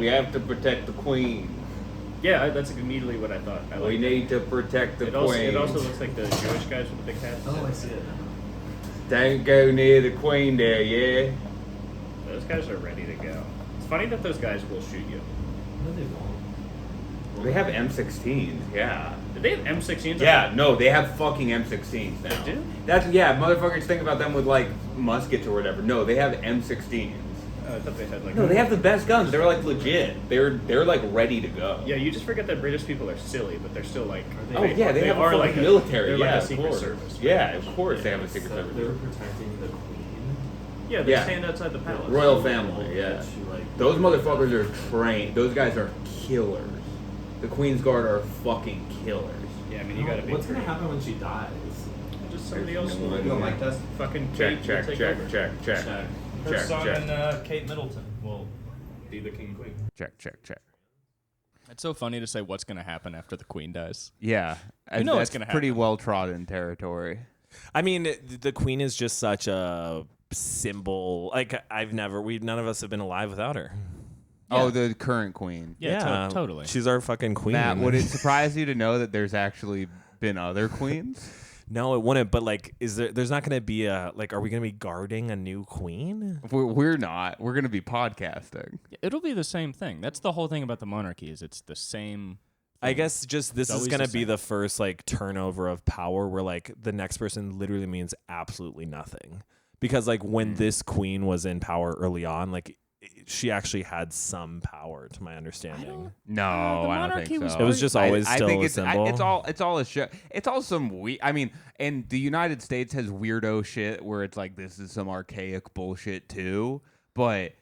We have to protect the queen. Yeah, that's immediately what I thought. We need to protect the queen. It also looks like the Jewish guys with the big hats. Oh, I see it. Don't go near the queen there, yeah? Those guys are ready to go. It's funny that those guys will shoot you. No, they won't. They have M16s, yeah. Did they have M16s? Yeah, no, they have fucking M16s now. They do? Motherfuckers think about them with like muskets or whatever. No, they have M16s. I thought they had like. No, they have the best guns. They're like legit. They're like ready to go. Yeah, you just forget that British people are silly, but they're still like. Oh yeah, they have a fucking military. They're Yeah, like a of secret course. service. Right? Yeah, of course they have a secret So service. they were protecting the queen. Yeah, they stand outside the palace. Royal family, yeah. Those motherfuckers are trained. Those guys are killers. The Queen's Guard are fucking killers. Yeah, I mean you gotta be. What's gonna happen when she dies? Just somebody else. No will idea. Mic test? Fucking Check, Kate will take over. check. Her Check, son check. and Kate Middleton will be the king and queen. Check. It's so funny to say what's going to happen after the queen dies. Yeah, You know that's it's gonna pretty happen. well trodden territory. I mean, the queen is just such a symbol. Like none of us have been alive without her. Oh, the current queen. Yeah, totally. She's our fucking queen. Matt, would it surprise you to know that there's actually been other queens? No, it wouldn't. But like, there's not going to be are we going to be guarding a new queen? We're not. We're going to be podcasting. It'll be the same thing. That's the whole thing about the monarchy is it's the same. I guess just this is always going to the be same. the first like turnover of power where like the next person literally means absolutely nothing. Because like when this queen was in power early on, like she actually had some power, to my understanding. No, the I don't monarchy think was so. It was just always I still think a it's symbol. it's all a show. It's all some I mean, and the United States has weirdo shit where it's like this is some archaic bullshit too. But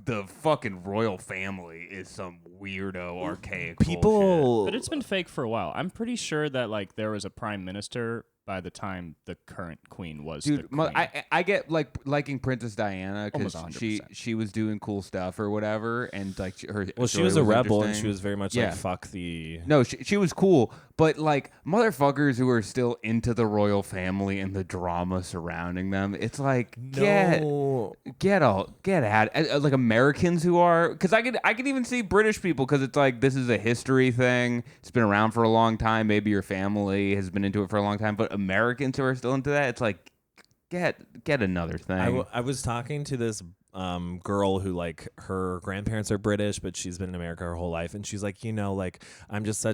the fucking royal family is some weirdo archaic bullshit. People, But it's been fake for a while. I'm pretty sure that like there was a prime minister by the time the current queen was the Dude, queen. I get like liking Princess Diana because Almost she 100%. she was doing cool stuff or whatever, and like her. well, she story was a rebel, and interesting. she was very much Yeah. like fuck the. No, she was cool, but like motherfuckers who are still into the royal family and the drama surrounding them, it's like No. get out, like Americans who are, because I could even see British people because it's like this is a history thing. It's been around for a long time. Maybe your family has been into it for a long time, but Americans who are still into that, it's like get another thing. I was talking to this girl who like her grandparents are British, but she's been in America her whole life, and she's like, like I'm just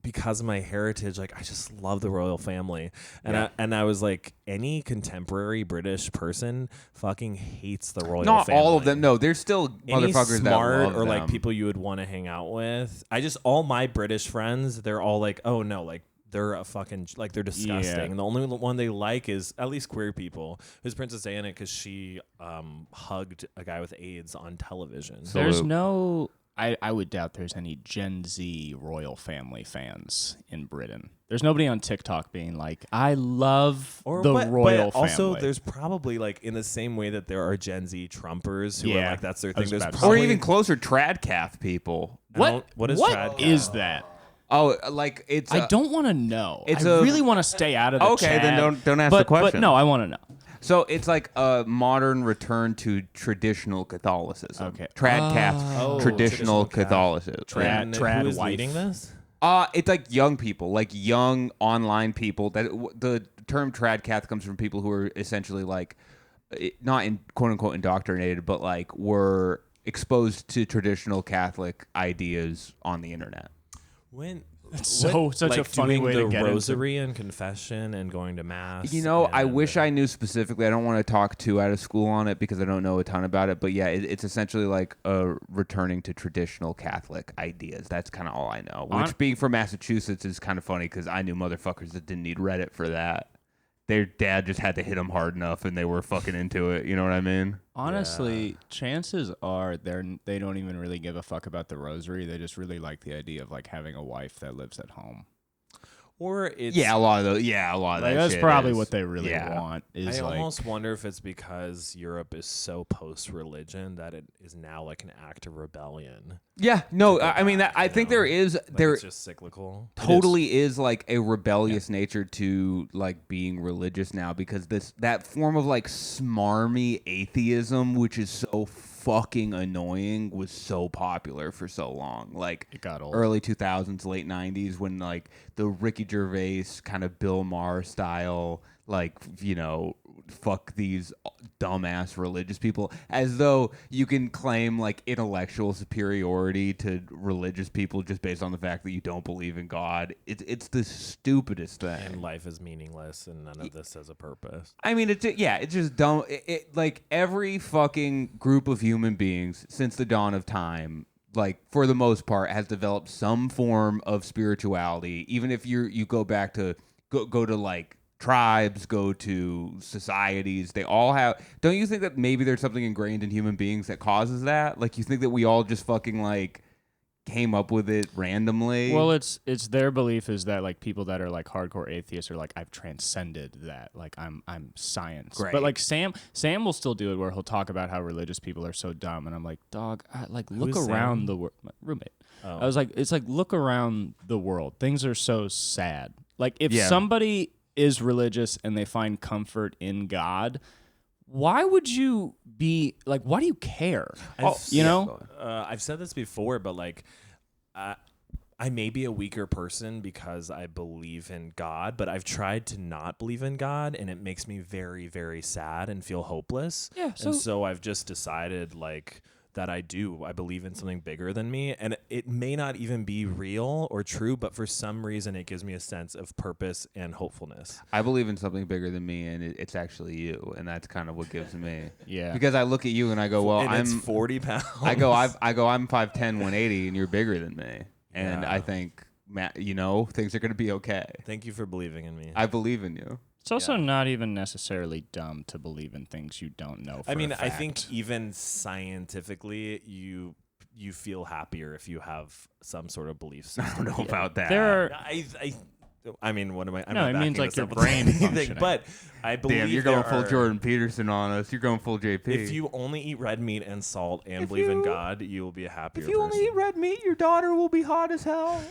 because of my heritage, like I just love the royal family, and I was like, any contemporary British person fucking hates the royal Not family. all of them. No, there's still Any motherfuckers smart that love or like them. people you would want to hang out with. All my British friends, they're all like, oh no, like they're a fucking like they're disgusting. Yeah. And the only one they like is at least queer people. Is Princess Diana because she hugged a guy with AIDS on television. So- There's no. I would doubt there's any Gen Z royal family fans in Britain. There's nobody on TikTok being like, I love the royal family. Also, there's probably like in the same way that there are Gen Z Trumpers who are Yeah, like that's their I thing. was There's about to say. probably, or even closer, tradcath people. What is trad is cat? that? Oh, like it's. I don't want to know. it's I a- really want to stay out of the Okay, then chat, don't ask but, the question. But no, I want to know. So it's like a modern return to traditional Catholicism. Okay. Tradcath, Oh, traditional traditional Cath. Catholicism. And Trad who is wife. leading this? It's like young people, like young online people. The term tradcath comes from people who are essentially like not in quote unquote indoctrinated, but like were exposed to traditional Catholic ideas on the internet. Such like a funny doing way the to get rosary and confession and going to mass. You know, I and, wish I knew specifically. I don't want to talk too out of school on it because I don't know a ton about it. But yeah, it's essentially like returning to traditional Catholic ideas. That's kind of all I know. Which, being from Massachusetts, is kind of funny because I knew motherfuckers that didn't need Reddit for that. Their dad just had to hit them hard enough, and they were fucking into it. You know what I mean? Honestly, chances are they don't even really give a fuck about the rosary. They just really like the idea of like having a wife that lives at home. Or it's A lot of those. Yeah, a lot of Like, that. that's shit probably is- what they really yeah. want. Is I like, almost wonder if it's because Europe is so post-religion that it is now like an act of rebellion. Yeah, no, go I mean, back, I you think know? there is Like there it's just cyclical. totally is like a rebellious nature to like being religious now because that form of like smarmy atheism, which is so fucking annoying was so popular for so long. Like It got old. early 2000s, late 90s, when like the Ricky Gervais kind of Bill Maher style, like, you know, fuck these dumbass religious people, as though you can claim like intellectual superiority to religious people just based on the fact that you don't believe in God. It's the stupidest thing. And life is meaningless, and none of this has a purpose. I mean, it's just dumb. Like every fucking group of human beings since the dawn of time, like for the most part, has developed some form of spirituality. Even if you go back to go to like tribes, go to societies, they all have. Don't you think that maybe there's something ingrained in human beings that causes that? Like you think that we all just fucking like came up with it randomly? Well, it's their belief is that like people that are like hardcore atheists are like, I've transcended that, like I'm science. Great. But like Sam will still do it where he'll talk about how religious people are so dumb, and I'm like, dog, like look Who's around Sam? the world. My roommate. Oh. I was like, it's like look around the world. Things are so sad. Like if Yeah. somebody is religious and they find comfort in God, why would you be like? Why do you care? You know. I've said this before, but like, I may be a weaker person because I believe in God, but I've tried to not believe in God, and it makes me very, very sad and feel hopeless. Yeah, and so I've just decided like that I believe in something bigger than me, and it may not even be real or true, but for some reason it gives me a sense of purpose and hopefulness. I believe in something bigger than me, and it's actually you, and that's kind of what gives me. Yeah. Because I look at you and I go, well, and I'm it's 40 pounds. I'm 5'10", 180, and you're bigger than me, and Yeah. I think, you know, things are gonna be okay. Thank you for believing in me. I believe in you. It's also not even necessarily dumb to believe in things you don't know. I mean, a I think fact. even scientifically, you feel happier if you have some sort of belief system. I don't know about that. there are. I mean, what am I? I'm No, not it means, backing like, this your up with brain anything, functioning. But I believe Damn, you're going there full are- Jordan Peterson on us. You're going full JP. If you only eat red meat and salt and believe in God, you will be a happier If you person. only eat red meat, your daughter will be hot as hell.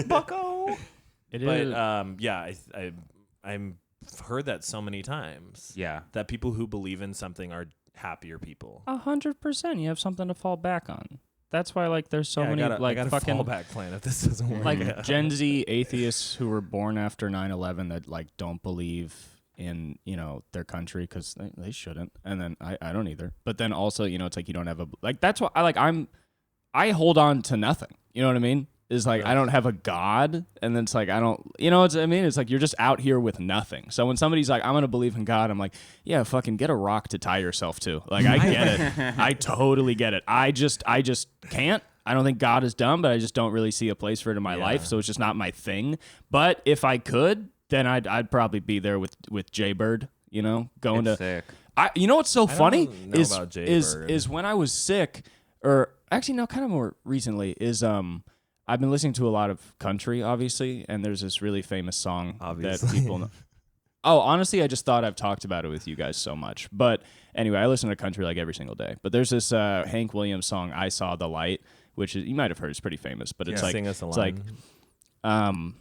Bucko. It But is. yeah, I've heard that so many times. Yeah. That people who believe in something are happier people. 100%. You have something to fall back on. That's why, like, there's so many, I like, got a fucking, fallback plan if this doesn't work. like, Yeah. Gen Z atheists who were born after 9/11 that, like, don't believe in, you know, their country because they shouldn't. And then I don't either. But then also, you know, it's like you don't have a, like, that's why I hold on to nothing. You know what I mean? Is like, I don't have a God, and then it's like, I don't, you know what I mean? It's like, you're just out here with nothing. So when somebody's like, I'm going to believe in God, I'm like, yeah, fucking get a rock to tie yourself to. Like, I get it. I totally get it. I just can't. I don't think God is dumb, but I just don't really see a place for it in my life. So it's just not my thing. But if I could, then I'd probably be there with Jay Bird, you know, going It's to, sick. you know what's so funny know is about Jay is Bird. is when I was sick, or actually no, kind of more recently, is I've been listening to a lot of country, obviously, and there's this really famous song Obviously. that people know. Oh, honestly, I just thought I've talked about it with you guys so much. But anyway, I listen to country like every single day. But there's this Hank Williams song, "I Saw the Light," which is, you might have heard. It's pretty famous, but it's like Sing us a it's like line.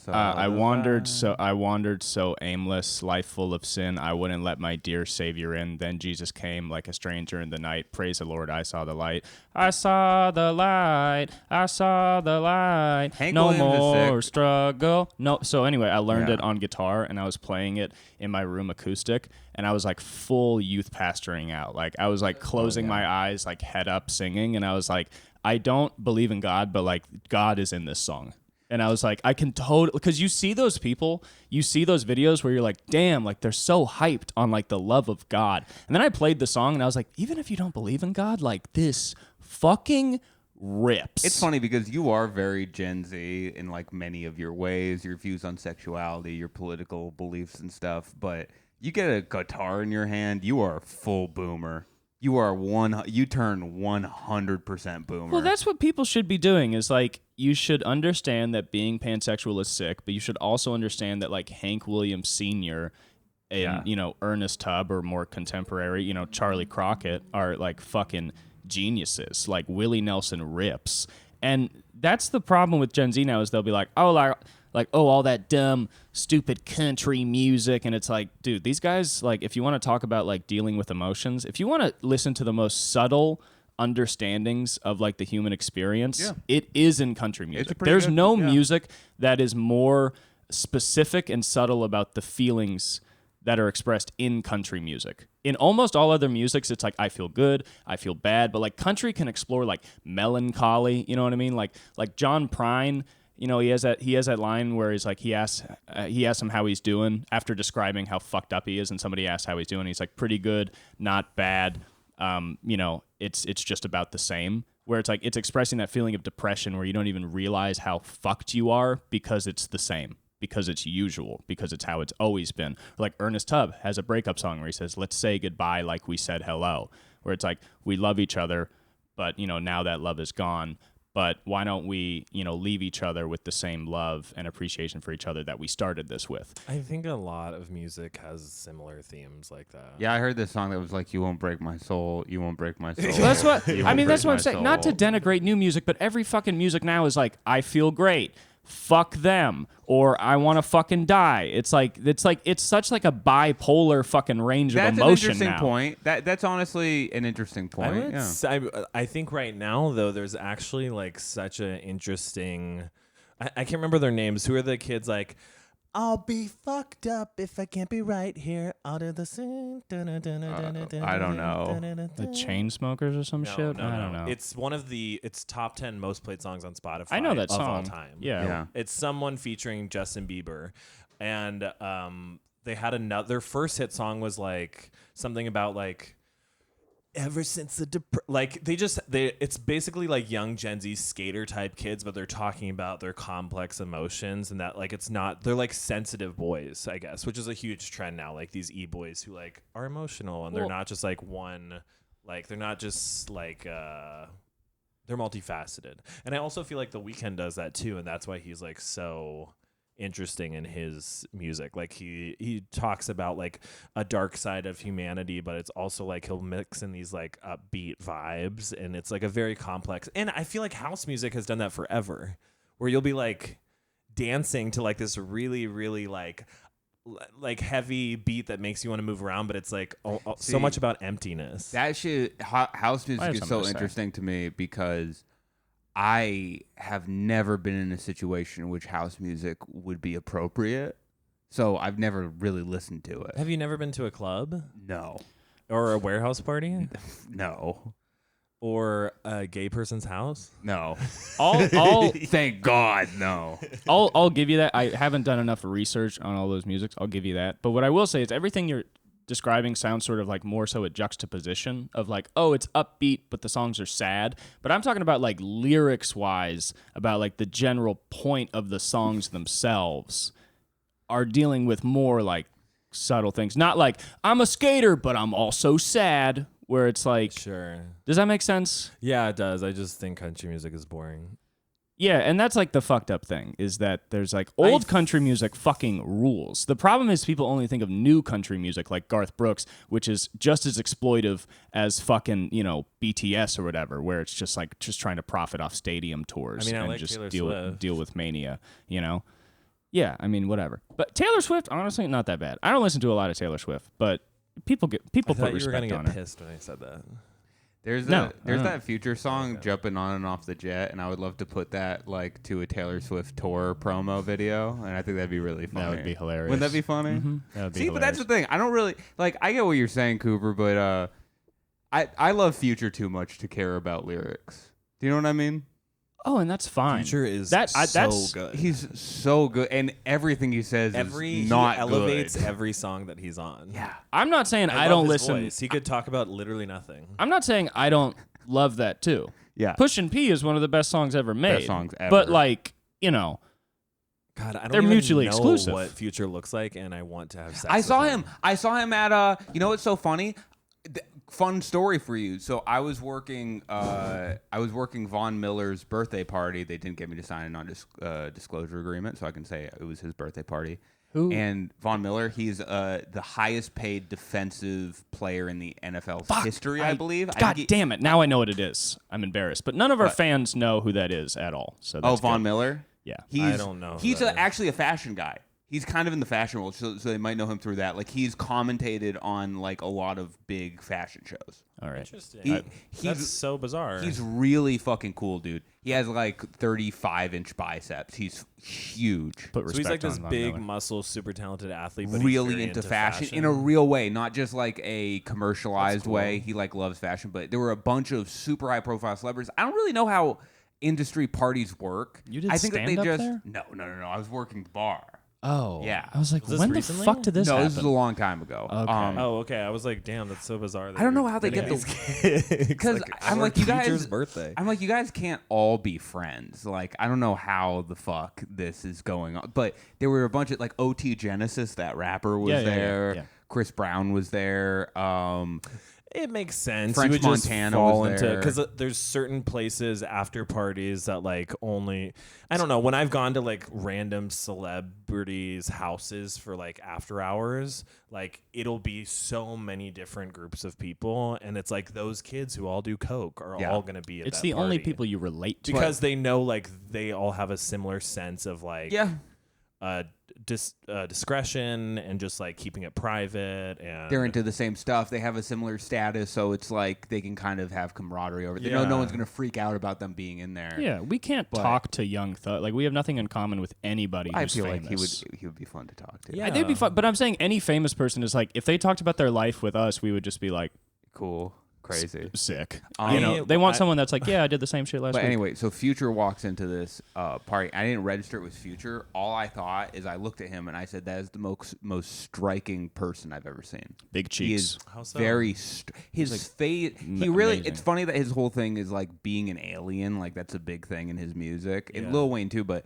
I wandered so aimless, life full of sin. I wouldn't let my dear Savior in. Then Jesus came like a stranger in the night. Praise the Lord, I saw the light. I saw the light. I saw the light. Hank No Williams is more sick. struggle. No. So anyway, I learned Yeah. it on guitar, and I was playing it in my room acoustic, and I was like full youth pastoring out. Like I was like closing my eyes, like head up, singing, and I was like, I don't believe in God, but like God is in this song. And I was like, I can totally, because you see those people, you see those videos where you're like, damn, like they're so hyped on like the love of God. And then I played the song and I was like, even if you don't believe in God, like this fucking rips. It's funny because you are very Gen Z in like many of your ways, your views on sexuality, your political beliefs and stuff. But you get a guitar in your hand, you are full boomer. You are you turn 100% boomer. Well, that's what people should be doing is like, you should understand that being pansexual is sick, but you should also understand that like Hank Williams Sr. and, you know, Ernest Tubb, or more contemporary, you know, Charlie Crockett are like fucking geniuses. Like Willie Nelson rips. And that's the problem with Gen Z now is they'll be like, oh, like, oh, all that dumb, stupid country music. And it's like, dude, these guys, like, if you want to talk about like dealing with emotions, if you want to listen to the most subtle understandings of like the human experience, it is in country music. There's no music that is more specific and subtle about the feelings that are expressed in country music. In almost all other musics, it's like, I feel good, I feel bad, but like country can explore like melancholy, you know what I mean? Like John Prine, you know, he has that line where he's like, he asks him how he's doing after describing how fucked up he is, and somebody asks how he's doing. He's like, pretty good, not bad. You know, it's just about the same. Where it's like, it's expressing that feeling of depression where you don't even realize how fucked you are because it's the same, because it's usual, because it's how it's always been. Like Ernest Tubb has a breakup song where he says, let's say goodbye like we said hello, where it's like, we love each other, but, you know, now that love is gone. But why don't we, you know, leave each other with the same love and appreciation for each other that we started this with? I think a lot of music has similar themes like that. Yeah, I heard this song that was like, you won't break my soul, you won't break my soul. Well, that's what You I won't mean. That's break what I'm my saying. Not to soul. denigrate new music, but every fucking music now is like, I feel great, fuck them, or I want to fucking die. It's such like a bipolar fucking range That's of emotion an interesting now. point. That's honestly an interesting point. I think right now though, there's actually like such an interesting. I can't remember their names. Who are the kids like? I'll be fucked up if I can't be right here. I'll do the sing. I don't know. The Chainsmokers or some shit. No, I don't know. It's one of it's top 10 most played songs on Spotify. I know that of song. all time. Yeah. It's someone featuring Justin Bieber, and they had their first hit song was like something about like ever since it's basically like young Gen Z skater type kids, but they're talking about their complex emotions, and that like they're like sensitive boys, I guess, which is a huge trend now, like these e-boys who like are emotional, and they're not just like one, like they're not just like they're multifaceted. And I also feel like The Weeknd does that too, and that's why he's like so interesting in his music. Like he talks about like a dark side of humanity, but it's also like he'll mix in these like upbeat vibes, and it's like a very complex. And I feel like house music has done that forever, where you'll be like dancing to like this really really like heavy beat that makes you want to move around, but it's like so much about emptiness. That shit, house I music have is something so to say. interesting to me because I have never been in a situation in which house music would be appropriate. So I've never really listened to it. Have you never been to a club No. or a warehouse party No. or a gay person's house? No. I'll Thank God, no. I'll give you that. I haven't done enough research on all those musics. I'll give you that. But what I will say is everything you're describing sounds sort of like more so a juxtaposition of like, oh, it's upbeat, but the songs are sad. But I'm talking about like lyrics wise, about like the general point of the songs themselves are dealing with more like subtle things. Not like, I'm a skater, but I'm also sad, where it's like, Sure. does that make sense? Yeah, it does. I just think country music is boring. Yeah, and that's like the fucked up thing, is that there's like old country music fucking rules. The problem is people only think of new country music like Garth Brooks, which is just as exploitive as fucking, you know, BTS or whatever, where it's just like just trying to profit off stadium tours I mean, I and like just Taylor deal Swift. with mania, you know? Yeah, I mean, whatever. But Taylor Swift, honestly, not that bad. I don't listen to a lot of Taylor Swift, but people I put thought you were respect gonna on get her. pissed when I said that. There's No, that Future song, Jumping On and Off the Jet, and I would love to put that like to a Taylor Swift tour promo video, and I think that'd be really funny. That would be hilarious. Wouldn't that be funny? That would be See, but that's hilarious. the thing. I don't really like. I get what you're saying, Cooper, but I love Future too much to care about lyrics. Do you know what I mean? Oh, and that's fine. Future is that's good. He's so good, and everything he says He is not elevates good. every song that he's on. Yeah. I'm not saying I love don't his listen. voice. He could talk about literally nothing. I'm not saying I don't love that too. Yeah. Pushin' P is one of the best songs ever made. songs ever. But like, you know, God, I don't They're even mutually know exclusive. what Future looks like, and I want to have sex. I with saw him. I saw him at you know what's so funny? Fun story for you. So I was working Von Miller's birthday party. They didn't get me to sign a non-disclosure agreement, so I can say it was his birthday party. Who? And Von Miller, he's the highest paid defensive player in the NFL's history, I believe. God damn it! Now I know what it is. I'm embarrassed, but none of our fans know who that is at all. So that's Von good. Miller. Yeah. He's, I don't know who He's that is. actually a fashion guy. He's kind of in the fashion world, so they might know him through that. Like he's commentated on like a lot of big fashion shows. All right. Interesting. He's That's so bizarre. He's really fucking cool, dude. He has like 35-inch biceps. He's huge. Put so he's like respect on this Von big, Miller. muscle, super talented athlete, but he's Really very into fashion in a real way, not just like a commercialized That's cool. way. He like loves fashion, but there were a bunch of super high profile celebrities. I don't really know how industry parties work. You did I think that they stand-up just there? No. I was working the bar. Oh. Yeah. I was like, Was this when the recently? fuck did this No, happen? this was a long time ago. Okay. Oh, okay. I was like, damn, that's so bizarre. I don't know how they get these the kids. because I'm our like you guys. teacher's birthday. I'm like you guys can't all be friends. Like I don't know how the fuck this is going on, but there were a bunch of like OT Genesis, that rapper was Yeah, there. yeah. Chris Brown was there. It makes sense. French you would just Montana fall was into there. because there's certain places after parties that like only I don't know when I've gone to like random celebrities' houses for like after hours, like it'll be so many different groups of people, and it's like those kids who all do coke are Yeah. all gonna be at It's that the only party. people you relate to. because they know like they all have a similar sense of like Yeah, discretion and just like keeping it private, and they're into the same stuff. They have a similar status, so it's like they can kind of have camaraderie over. They know no Yeah. one's gonna freak out about them being in there. Yeah, we can't But- talk to young thug. Like we have nothing in common with anybody I who's feel famous. like he would be fun to talk to. Yeah. They'd be fun, but I'm saying any famous person is like if they talked about their life with us, we would just be like Cool, crazy. sick. I- You know, they want someone that's like, yeah, I did the same shit last But week. anyway, so Future walks into this party. I didn't register it was Future. All I thought is I looked at him and I said, "That is the most striking person I've ever seen." Big He cheeks. is How so? very his face. He really. amazing. It's funny that his whole thing is like being an alien. Like that's a big thing in his music, and Yeah. Lil Wayne too. But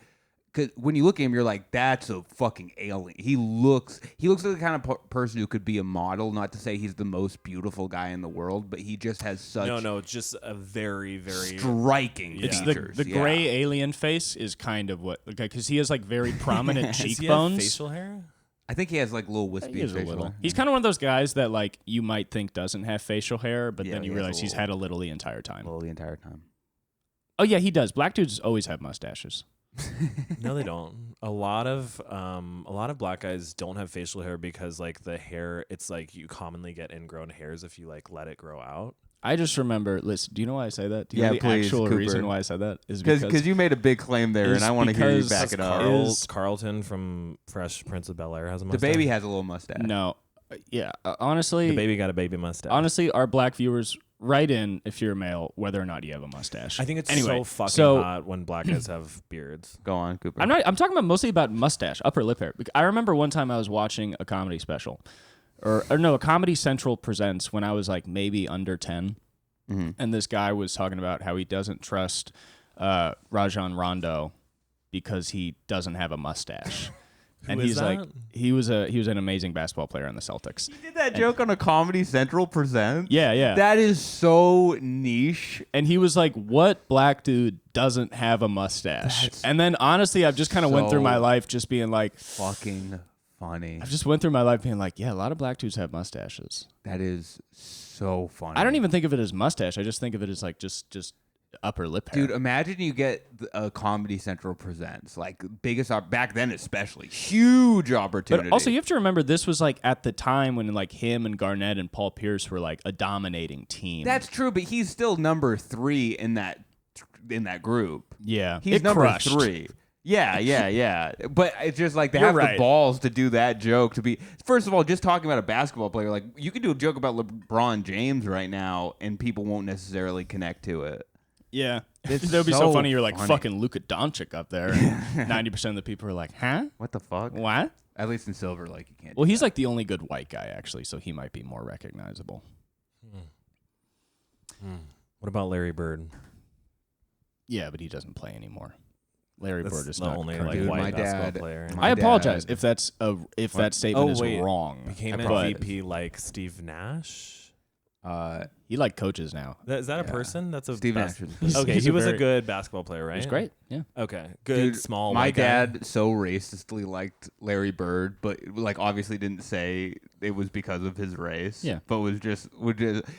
because when you look at him, you're like, "That's a fucking alien." He looks like the kind of person who could be a model. Not to say he's the most beautiful guy in the world, but he just has such no, it's just a very, very striking It's features. The yeah. gray alien face is kind of what because he has like very prominent Does he have cheekbones. facial hair? I think he has like little wispy He is a facial little. hair. He's kind of one of those guys that like you might think doesn't have facial hair, but Yeah, then he you has a realize he's little- had a little the entire time. Little the entire time. Oh yeah, he does. Black dudes always have mustaches. No, they don't. A lot of black guys don't have facial hair because like the hair, it's like you commonly get ingrown hairs if you like let it grow out. I just remember. Listen, do you know why I say that? Do you Yeah, know the please, actual Cooper. reason why I said that is Because you made a big claim there, is and I want to hear you because back it up. Is- Carlton from Fresh Prince of Bel Air has a The mustache. baby has a little mustache. no, yeah. Honestly, The baby got a baby mustache. honestly, our black viewers write in if you're a male whether or not you have a mustache. I think it's anyway, so fucking so hot when black guys have beards. Go on, Cooper. I'm talking about mostly about mustache, upper lip hair. I remember one time I was watching a comedy special, or no, a Comedy Central presents when I was like maybe under 10, and this guy was talking about how he doesn't trust Rajon Rondo because he doesn't have a mustache. And is he's like, that? he was an amazing basketball player on the Celtics. You did that joke on a Comedy Central present? Yeah, yeah. That is so niche. And he was like, "What black dude doesn't have a mustache?" And then honestly, I've just kind of went through my so life just being like, Fucking funny. I've just went through my life being like, yeah, a lot of black dudes have mustaches. That is so funny. I don't even think of it as mustache. I just think of it as like just upper lip hair. Dude, imagine you get a Comedy Central presents, like biggest back then especially, huge opportunity. But also, you have to remember this was like at the time when like him and Garnett and Paul Pierce were like a dominating team. That's true, but he's still number 3 in that group. yeah. He's it number crushed. 3. Yeah. But it's just like they You're have right. the balls to do that joke. To be first of all, just talking about a basketball player, like you could do a joke about LeBron James right now, and people won't necessarily connect to it. Yeah. It's That would be so so funny. You're like funny. fucking Luka Doncic up there. And 90% of the people are like, huh? What the fuck? What? At least in Silver, like you can't. Well, do he's that. like the only good white guy actually, so he might be more recognizable. What about Larry Bird? Yeah, but he doesn't play anymore. Larry That's Bird is the not only currently- like Dude, white my basketball dad- player. my I apologize dad- if that statement is wait. wrong. Became but MVP like Steve Nash. he like coaches now. Is that a Yeah. person? That's a Steve bas- Nash is- He's- Okay, he's he a was a very- good basketball player, right? He's great. Yeah. Okay, good Dude, small. My white guy. dad so racistly liked Larry Bird, but like obviously didn't say it was because of his race. Yeah. But would just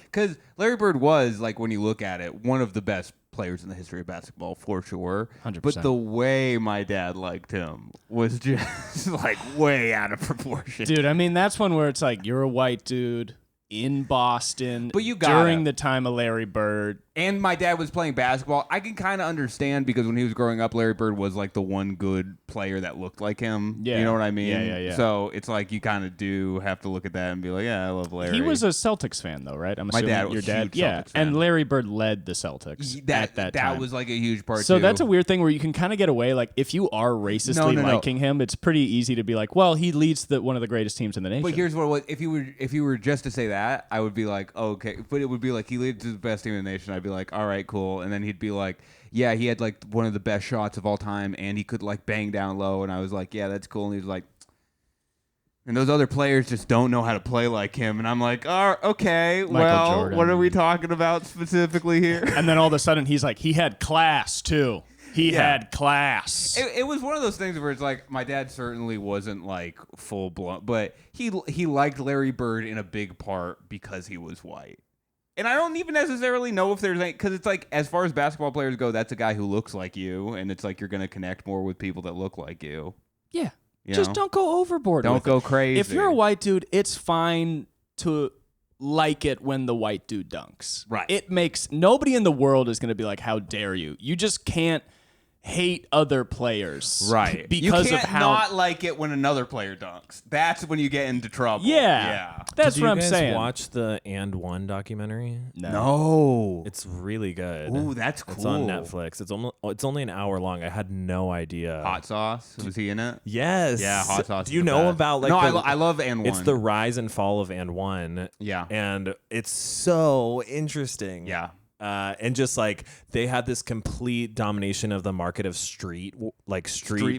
because Larry Bird was like when you look at it one of the best players in the history of basketball for sure. 100%. But the way my dad liked him was just like way out of proportion. Dude, I mean, that's one where it's like, you're a white dude in Boston But you gotta. during the time of Larry Bird. And my dad was playing basketball. I can kind of understand because when he was growing up, Larry Bird was like the one good player that looked like him. Yeah. You know what I mean? Yeah. So it's like you kind of do have to look at that and be like, yeah, I love Larry. He was a Celtics fan, though, right? I'm My assuming dad your was dad. huge Yeah, Celtics fan. and Larry Bird led the Celtics at that time. That was like a huge part. So too. that's a weird thing where you can kind of get away. Like, if you are racistly No. liking him, it's pretty easy to be like, well, he leads one of the greatest teams in the nation. But here's what: if you were just to say that, I would be like, okay. But it would be like he leads the best team in the nation. I'd be like, all right, cool. And then he'd be like, yeah, he had like one of the best shots of all time, and he could like bang down low. And I was like, yeah, that's cool. And he was like, and those other players just don't know how to play like him. And I'm like, oh, okay, well, Jordan. what are we talking about specifically here? And then all of a sudden, he's like, he had class too. He Yeah. had class. It was one of those things where it's like my dad certainly wasn't like full blown, but he liked Larry Bird in a big part because he was white. And I don't even necessarily know if there's any, because it's like as far as basketball players go, that's a guy who looks like you, and it's like you're gonna connect more with people that look like you. Yeah. You Just know? don't go overboard. Don't with go it. crazy. If you're a white dude, it's fine to like it when the white dude dunks. Right. It makes nobody in the world is going to be like, how dare you? You just can't hate other players. right Because you can't of how. not like it when another player dunks. That's when you get into trouble. Yeah. That's Did what you I'm guys saying. watch the And One documentary? No. It's really good. Ooh, that's cool. It's on Netflix. It's only an hour long. I had no idea. Hot Sauce, was he in it? Yes. Yeah, Hot Sauce. Do is you the know best. about like? No, the, I love And One. It's the rise and fall of And One. Yeah. And it's so interesting. Yeah. And just like they had this complete domination of the market of street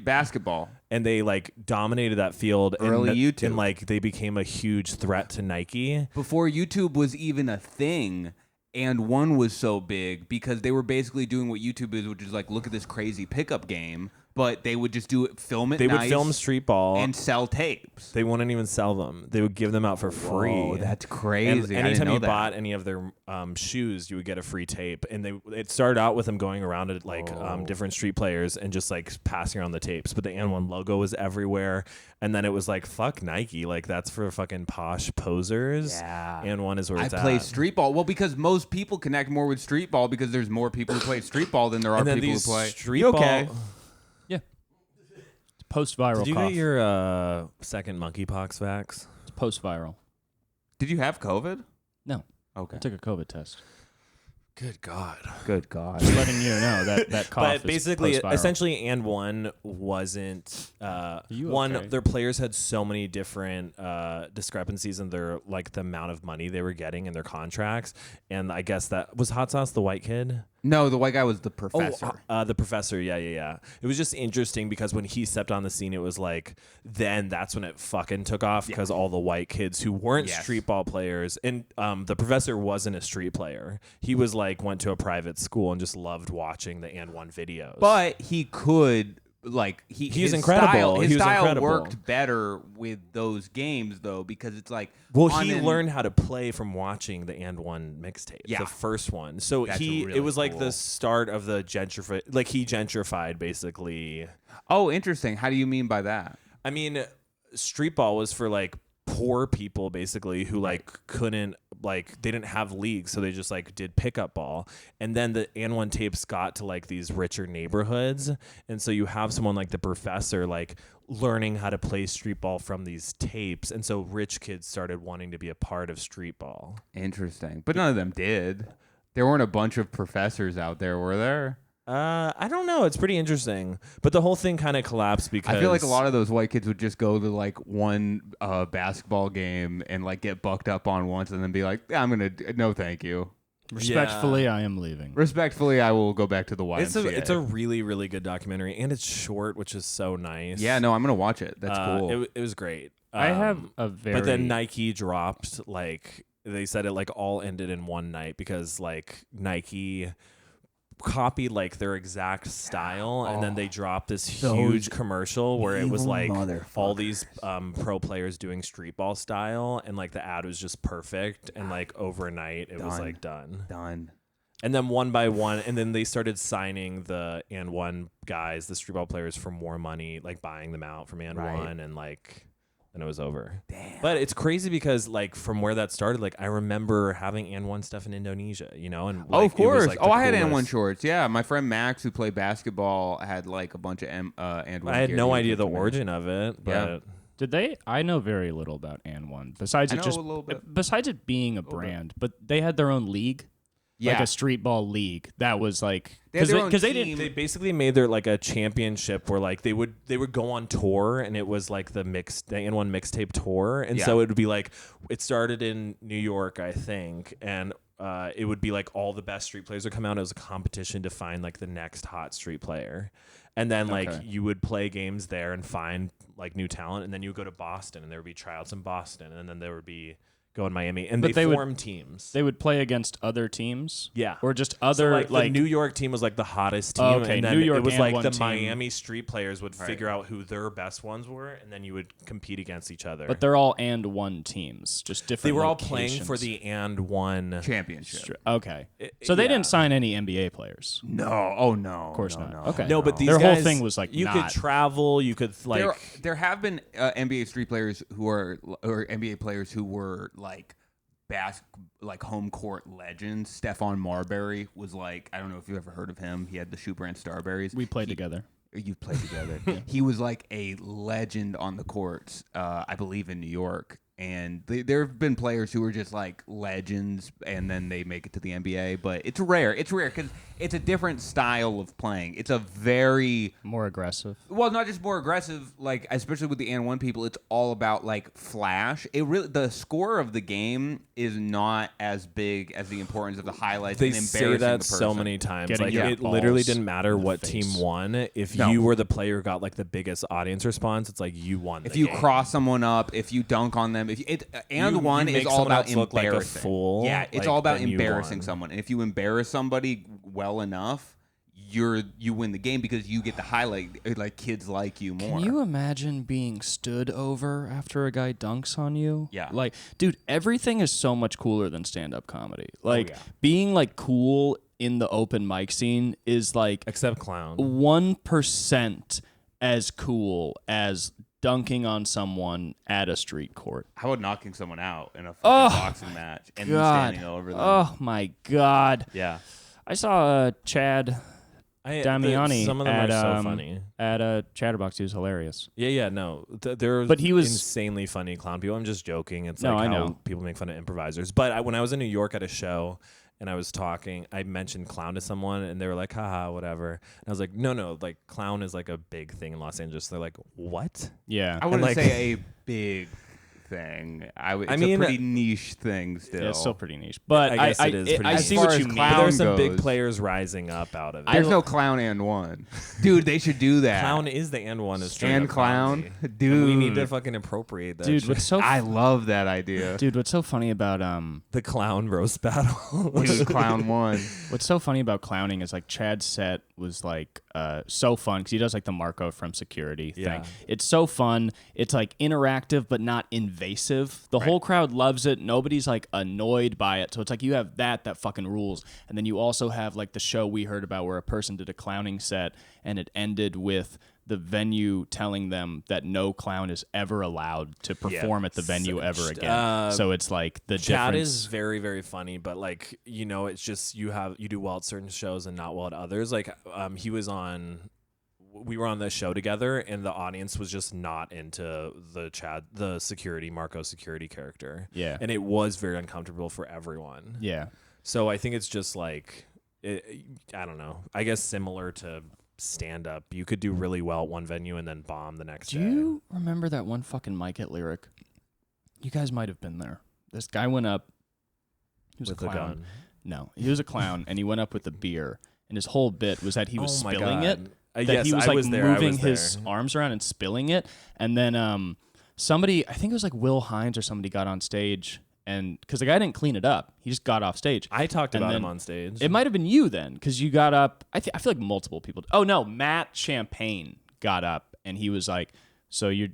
basketball. and they like dominated that field. Early YouTube. and like they became a huge threat to Nike. Before YouTube was even a thing, And One was so big because they were basically doing what YouTube is, which is like, look at this crazy pickup game, but they would just do it, film it They nice would film street ball and sell tapes. They wouldn't even sell them. They would give them out for free. Oh, that's crazy. And I didn't anytime know you that. bought any of their shoes, you would get a free tape. And it started out with them going around at like different street players and just like passing around the tapes. But the And One logo was everywhere. And then it was like, fuck Nike. Like that's for fucking posh posers. Yeah. And One is where it's I play at. street ball. Well, because most people connect more with street ball because there's more people who play street ball than there are And then people who these play. street You ball. okay? Post-viral Did you cough. get your second monkeypox vax? It's post-viral. Did you have COVID? No. Okay. I took a COVID test. Good God. Good God. Just letting you know that cough But is basically, post-viral. essentially, And One wasn't You one. okay? Their players had so many different discrepancies in their like the amount of money they were getting in their contracts, and I guess that was Hot Sauce, the white kid. No, the white guy was the professor. The professor. Yeah. It was just interesting because when he stepped on the scene, it was like then that's when it fucking took off because all the white kids who weren't Yes. street ball players, and the professor wasn't a street player. He was like went to a private school and just loved watching the And One videos. But he could, like, He's his incredible. Style, his He was style incredible. worked better with those games, though, because it's like. Well, on he an- learned how to play from watching the And One mixtape, Yeah. the first one. So That's it really was like cool. the start of the like he gentrified basically. Oh, interesting. How do you mean by that? I mean, street ball was for like poor people basically who like couldn't like they didn't have leagues, so they just like did pickup ball. And then the And One tapes got to like these richer neighborhoods, and so you have someone like the professor like learning how to play street ball from these tapes, and so rich kids started wanting to be a part of street ball. Interesting. But none of them did. There weren't a bunch of professors out there, were there? I don't know. It's pretty interesting, but the whole thing kind of collapsed because I feel like a lot of those white kids would just go to like one basketball game and like get bucked up on once and then be like, yeah, no, thank you. Respectfully, I am leaving. Respectfully, I will go back to the YMCA. It's a really, really good documentary, and it's short, which is so nice. Yeah, no, I'm going to watch it. That's cool. It was great. I have a very... But then Nike dropped, like, they said it, like, all ended in one night because, like, Nike copied, like, their exact style, and then they dropped this huge commercial where it was, like, all these pro players doing street ball style, and, like, the ad was just perfect, and, like, overnight it was, like, done. Done. And then one by one, and then they started signing the and one guys, the streetball players, for more money, like buying them out from and one, and like then it was over. Damn. But it's crazy because like from where that started, like I remember having and one stuff in Indonesia, you know, and like, of course. it was, like, the I had and one coolest. shorts. Yeah, my friend Max, who played basketball, had like a bunch of and one. I had gear no he idea was the into. origin of it, but. Yeah. Did they? I know very little about and one. Besides I it know just a little bit. besides it being a brand, but they had their own league, like a street ball league. That was like They had their own because they team. didn't. They basically made their like a championship where like they would go on tour, and it was like the N1 mixtape tour, and so it would be like it started in New York, I think, and it would be like all the best street players would come out. It was a competition to find like the next hot street player, and then like you would play games there and find like new talent, and then you would go to Boston, and there would be tryouts in Boston, and then there would be go in Miami, and But they they would- form teams. They would play against other teams. Yeah. or just So, other like, like the New York team was like the hottest team, Okay, and then New York it was and like one the team. Miami street players would figure out who their best ones were, and then you would compete against each other. But they're all and one teams, just different. they were all locations. playing for the and one. championship. Okay, so they yeah. didn't sign any NBA players. No, oh no, Of course no, not. No. Okay, No, but these their whole guys, thing was like you not. could travel, you could like There have been NBA street players who are or NBA players who were like like home court legends. Stephon Marbury was like, I don't know if you've ever heard of him. He had the shoe brand Starberries. We played together. You played together. He was like a legend on the courts, I believe, in New York. And there have been players who are just like legends, and then they make it to the NBA. But it's rare. It's rare because it's a different style of playing. It's a very More aggressive. well, not just more aggressive, like especially with the and one people. It's all about like flash. It really the score of the game is not as big as the importance of the highlights. they and say embarrassing that the so person. many times. Getting Like your it literally balls didn't matter in the what face. team won. If No. you were the player who got like the biggest audience response, it's like you won. If the you game. cross someone up, if you dunk on them, if you, and You one make is all someone about else look like a embarrassing. fool, Yeah, it's like, all about then you embarrassing won. someone. And if you embarrass somebody well enough, you win the game because you get the highlight. Like kids like you more. Can you imagine being stood over after a guy dunks on you? Yeah. Like, dude, everything is so much cooler than stand-up comedy. Like, yeah. being like cool in the open mic scene is like except clown. 1% as cool as dunking on someone at a street court. How about knocking someone out in a Oh, fucking boxing match and God. standing over them? Oh my God. Yeah. I saw Chad Damiani Some of them at, are so funny. at Chatterbox. He was hilarious. Yeah, no. There But he was- insanely funny clown people. I'm just joking. It's No, like I how know. people make fun of improvisers. But when I was in New York at a show and I was talking, I mentioned clown to someone and they were like, haha, whatever. And I was like, no, like clown is like a big thing in Los Angeles. They're like, what? Yeah. I wouldn't like- say a big thing. It's mean, a pretty niche thing still. Yeah, it's still pretty niche. But I guess it is pretty I niche. see As far what as you mean. clown But there's some big goes. players rising up out of it. There's no clown and one. Dude, they should do that. Clown is the and one is straight and up clown. comedy. Dude. And we need to fucking appropriate that Dude, shit. what's so I love that idea. dude, what's so funny about the clown roast battle. Dude, clown one. what's so funny about clowning is like Chad's set was like so fun because he does like the Marco from Security Yeah. thing. It's so fun. It's like interactive but not invasive. The whole crowd loves it. Nobody's like annoyed by it. So it's like you have that fucking rules, and then you also have like the show we heard about where a person did a clowning set and it ended with the venue telling them that no clown is ever allowed to perform at the venue ever again. So it's like the Chad difference. is very, very funny, but like, you know, it's just you do well at certain shows and not well at others. Like we were on the show together and the audience was just not into the security, Marco security character. Yeah. And it was very uncomfortable for everyone. Yeah. So I think it's just like, I don't know, I guess similar to stand up. You could do really well at one venue and then bomb the next Do day. you remember that one fucking Mike at Lyric? You guys might have been there. This guy went up. He was With a a clown. gun. No, he was a clown, and he went up with a beer. And his whole bit was that he was Oh my spilling it. God. That Yes, he was I like was there. I moving was his there. arms around and spilling it. And then somebody, I think it was like Will Hines or somebody, got on stage, and because the guy didn't clean it up, he just got off stage. I talked And about then him on stage. It might have been you then, because you got up. I feel like multiple people. Oh no, Matt Champagne got up, and he was like, "So you're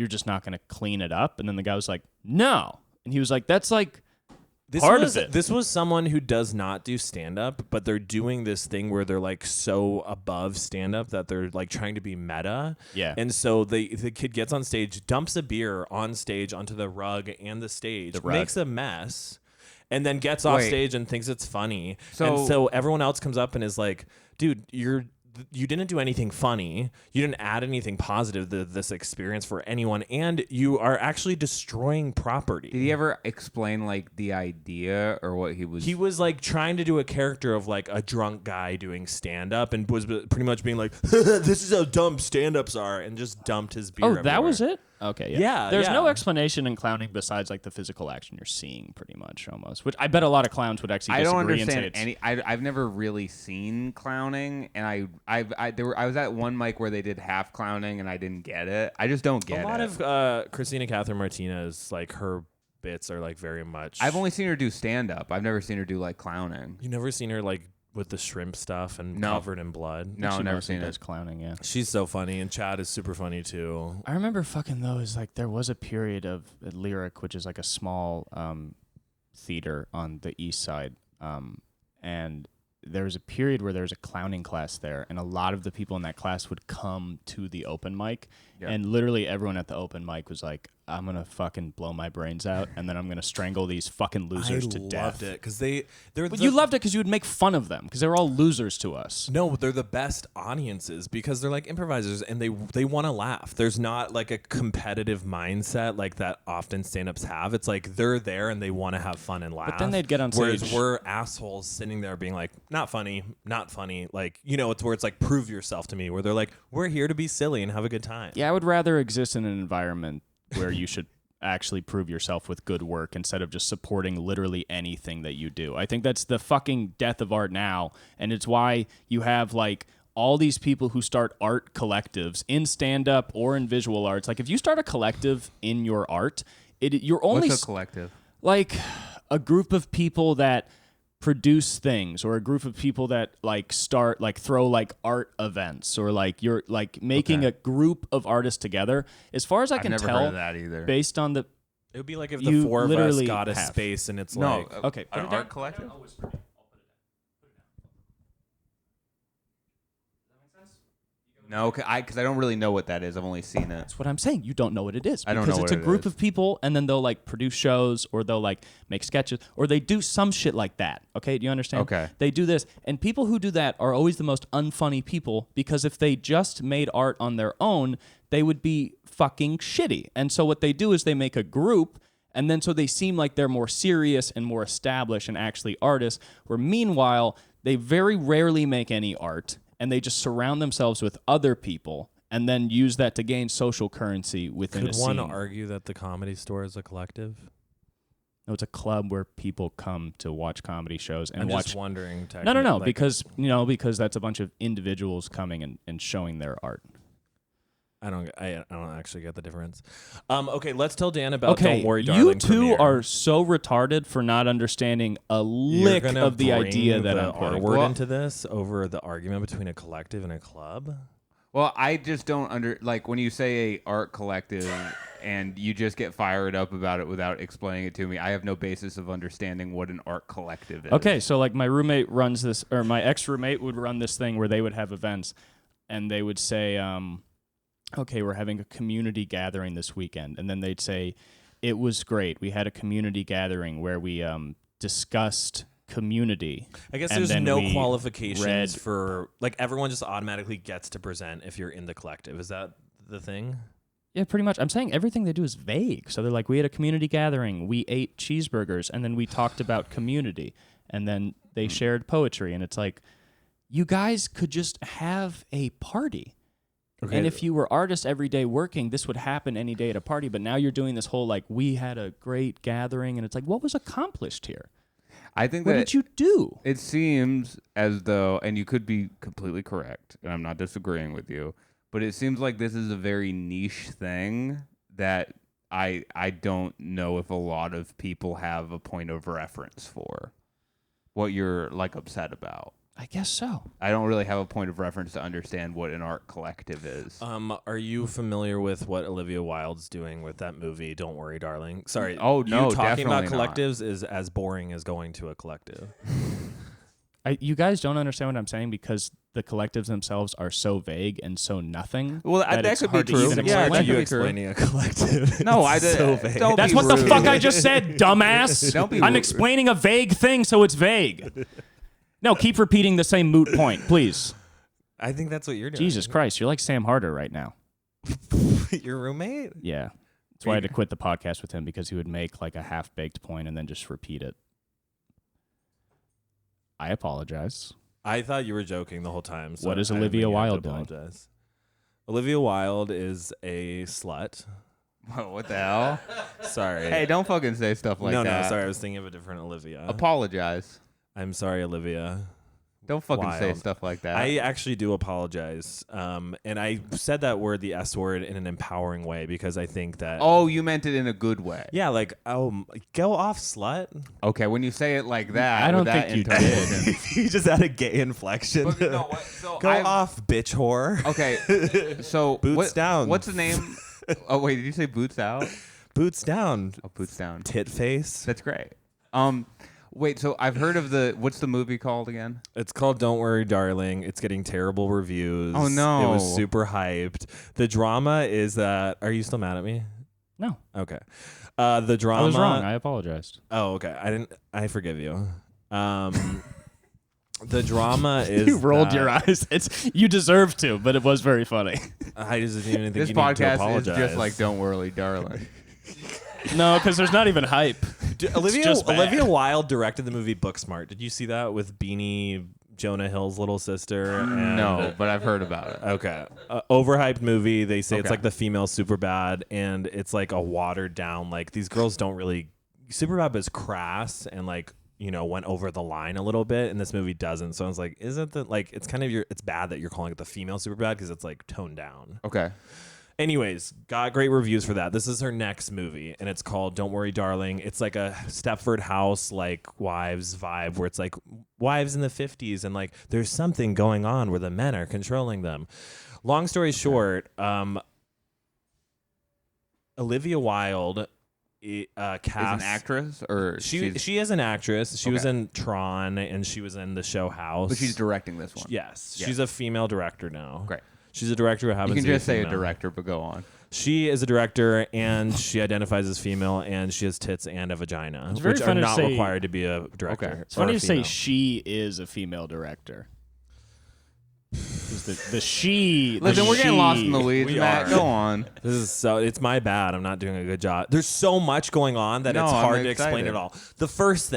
just not going to clean it up?" And then the guy was like, "No," and he was like, "That's like This was someone who does not do stand up, but they're doing this thing where they're like so above stand up that they're like trying to be meta. Yeah. And so the kid gets on stage, dumps a beer on stage onto the rug and the stage, makes a mess, and then gets off stage and thinks it's funny. And so everyone else comes up and is like, dude, you didn't do anything funny. You didn't add anything positive to this experience for anyone, and you are actually destroying property. Did he ever explain like the idea or what he was? He was like trying to do a character of like a drunk guy doing stand up, and was pretty much being like, "This is how dumb stand ups are," and just dumped his beer. that everywhere. was it. Okay, yeah. Yeah, There's yeah. no explanation in clowning besides like the physical action you're seeing, pretty much almost. Which I bet a lot of clowns would actually I disagree don't and say understand it's any. I've never really seen clowning, and I was at one mic where they did half clowning, and I didn't get it. I just don't get it. A lot of Christina Catherine Martinez, like her bits are like very much. I've only seen her do stand up. I've never seen her do like clowning. You never seen her like with the shrimp stuff and covered in blood. No, she never mostly seen does it. clowning. Yeah. She's so funny, and Chad is super funny too. I remember fucking those. Like there was a period of Lyric, which is like a small theater on the east side, and there was a period where there was a clowning class there, and a lot of the people in that class would come to the open mic, and literally everyone at the open mic was like, I'm gonna fucking blow my brains out, and then I'm gonna strangle these fucking losers to death. I loved it because they're. But you loved it because you would make fun of them because they were all losers to us. No, they're the best audiences because they're like improvisers and they want to laugh. There's not like a competitive mindset like that often stand-ups have. It's like they're there and they want to have fun and laugh. But then they'd get on Whereas stage. we're assholes sitting there being like, not funny, not funny. Like, you know, it's where it's like, prove yourself to me. Where they're like, we're here to be silly and have a good time. Yeah, I would rather exist in an environment where you should actually prove yourself with good work instead of just supporting literally anything that you do. I think that's the fucking death of art now, and it's why you have like all these people who start art collectives in stand-up or in visual arts. Like if you start a collective in your art, you're only What's a collective? like a group of people that produce things, or a group of people that like start like throw like art events, or like you're like making a group of artists together. As far as I can never tell, heard of that either. based on the It would be like if You the four of us literally got a have. space and it's No, like, okay, put an it down. art collective. No, because I don't really know what that is. I've only seen it. That's what I'm saying. You don't know what it is. I don't because know it's what a it group is. of people, and then they'll like produce shows, or they'll like make sketches, or they do some shit like that. Okay, do you understand? Okay. They do this, and people who do that are always the most unfunny people, because if they just made art on their own, they would be fucking shitty. And so what they do is they make a group, and then so they seem like they're more serious and more established and actually artists, where meanwhile, they very rarely make any art, and they just surround themselves with other people and then use that to gain social currency within could a scene. one argue that the Comedy Store is a collective? No, it's a club where people come to watch comedy shows and I'm watch. just wondering. No, like, because that's a bunch of individuals coming and showing their art. I don't actually get the difference. Okay, let's tell Dan about Okay, Don't Worry, Darling. you two premiere. are so retarded for not understanding a You're lick gonna of the bring idea that the I'm R putting. word Well- into this over the argument between a collective and a club. Well, I just don't like when you say a art collective and you just get fired up about it without explaining it to me. I have no basis of understanding what an art collective is. Okay, so like my roommate runs this, or my ex-roommate would run this thing where they would have events, and they would say, okay, we're having a community gathering this weekend. And then they'd say, it was great. We had a community gathering where we discussed community. I guess And there's then no we qualifications read- for, like, everyone just automatically gets to present if you're in the collective. Is that the thing? Yeah, pretty much. I'm saying everything they do is vague. So they're like, we had a community gathering. We ate cheeseburgers, and then we talked about community. And then they shared poetry. And it's like, you guys could just have a party. Okay. And if you were artists every day working, this would happen any day at a party. But now you're doing this whole, like, we had a great gathering. And it's like, what was accomplished here? I think What that did you do? it seems as though, and you could be completely correct, and I'm not disagreeing with you, but it seems like this is a very niche thing that I don't know if a lot of people have a point of reference for what you're like upset about. I guess so. I don't really have a point of reference to understand what an art collective is. Are you familiar with what Olivia Wilde's doing with that movie, Don't Worry, Darling? Sorry. Oh, no, you talking about definitely not. collectives is as boring as going to a collective. You guys don't understand what I'm saying because the collectives themselves are so vague and so nothing. Well, that it's could be hard to true. even Yeah, explain. that could you be true. explaining a collective? No, I It's did. so vague. Don't That's be what the rude. fuck I just said, dumbass. Don't be I'm rude. explaining a vague thing, so it's vague. No, keep repeating the same moot point, please. I think that's what you're doing. Jesus Christ, you're like Sam Harder right now. Your roommate? Yeah. That's why I had to quit the podcast with him because he would make like a half-baked point and then just repeat it. I apologize. I thought you were joking the whole time. So What is I didn't Olivia think you had to Wilde doing? apologize. Olivia Wilde is a slut. What the hell? Sorry. Hey, don't fucking say stuff like no, that. no, sorry. I was thinking of a different Olivia. Apologize. I'm sorry, Olivia. Don't fucking say Wild. stuff like that. I actually do apologize. And I said that word, the S word, in an empowering way because I think that. Oh, you meant it in a good way. Yeah, like, go off, slut. Okay, when you say it like that, I don't with that think you intonation- You just had a gay inflection. But no, what- so Go off, bitch whore. Okay, so Boots down. What's the name? Oh wait, did you say boots out? Boots down. Oh, boots down. Tit face. That's great. Wait, so I've heard of what's the movie called again? It's called Don't Worry, Darling. It's getting terrible reviews. Oh, no. It was super hyped. The drama is that. Are you still mad at me? No, Okay. The drama. I was wrong. I apologized. Oh, okay. I forgive you. The drama is. You rolled that- your eyes. You deserve to, but it was very funny. I just didn't even think This you needed to podcast is apologize. just like Don't Worry, Darling. No, because there's not even hype. Olivia bad. Wilde directed the movie Booksmart. Did you see that with Beanie, Jonah Hill's little sister? And No, but I've heard about it. Okay. Overhyped movie. They say it's Okay. like the female Superbad, and it's like a watered down. Like these girls don't really. Superbad is crass and like went over the line a little bit, and this movie doesn't. So I was like, isn't that like it's kind of it's bad that you're calling it the female Superbad because it's like toned down. Okay. Anyways, got great reviews for that. This is her next movie, and it's called Don't Worry, Darling. It's like a Stepford House, like wives vibe, where it's like wives in the 50s, and like there's something going on where the men are controlling them. Long story short, Olivia Wilde cast Is an actress or she is an actress. She was Okay. in Tron, and she was in the show House. but she's directing this one. Yes, Yeah. she's a female director now. Great. She's a director who happens You can to be just say a female. director, but go on. She is a director, and she identifies as female, and she has tits and a vagina, It's very which are funny to not say- required to be a director. Okay. It's funny or a to say female. she is a female director. 'Cause the she. Listen, the we're getting lost she- in the weeds, We Matt. are. Go on. This is so. It's my bad. I'm not doing a good job. There's so much going on that No, it's I'm hard to explain excited. it all. The first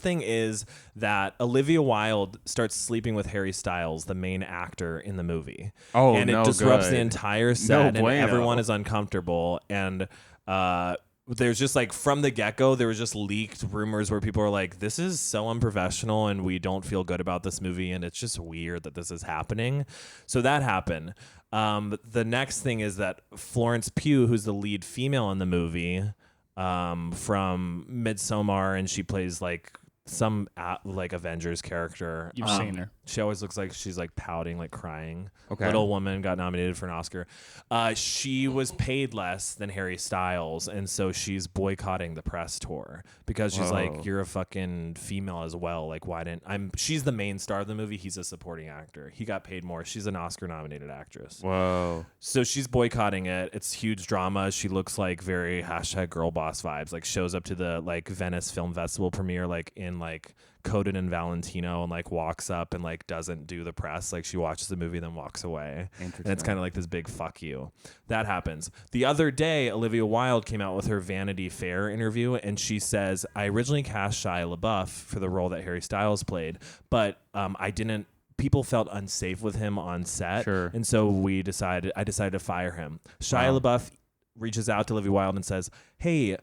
thing is that Olivia Wilde starts sleeping with Harry Styles, the main actor in the movie. Oh, and it no disrupts the good. entire set, and bueno. everyone is uncomfortable. And there's just like from the get-go, there was just leaked rumors where people are like, "This is so unprofessional, and we don't feel good about this movie, and it's just weird that this is happening." So that happened. The next thing is that Florence Pugh, who's the lead female in the movie, from Midsommar, and she plays like some like Avengers character. You've seen her. She always looks like she's like pouting, like crying. Okay. Little Woman got nominated for an Oscar. She was paid less than Harry Styles, and so she's boycotting the press tour because she's Whoa. like, "You're a fucking female as well. Like, why didn't She's the main star of the movie. He's a supporting actor. He got paid more. She's an Oscar-nominated actress. Whoa. So she's boycotting it. It's huge drama. She looks like very #girl boss vibes. Like shows up to the like Venice Film Festival premiere like in like coated in Valentino and like walks up and like doesn't do the press. Like she watches the movie then walks away. And it's Interesting. kind of like this big fuck you. That happens. The other day, Olivia Wilde came out with her Vanity Fair interview and she says, "I originally cast Shia LaBeouf for the role that Harry Styles played, but people felt unsafe with him on set. Sure. And so I decided to fire him." Shia Wow. LaBeouf reaches out to Olivia Wilde and says, "Hey,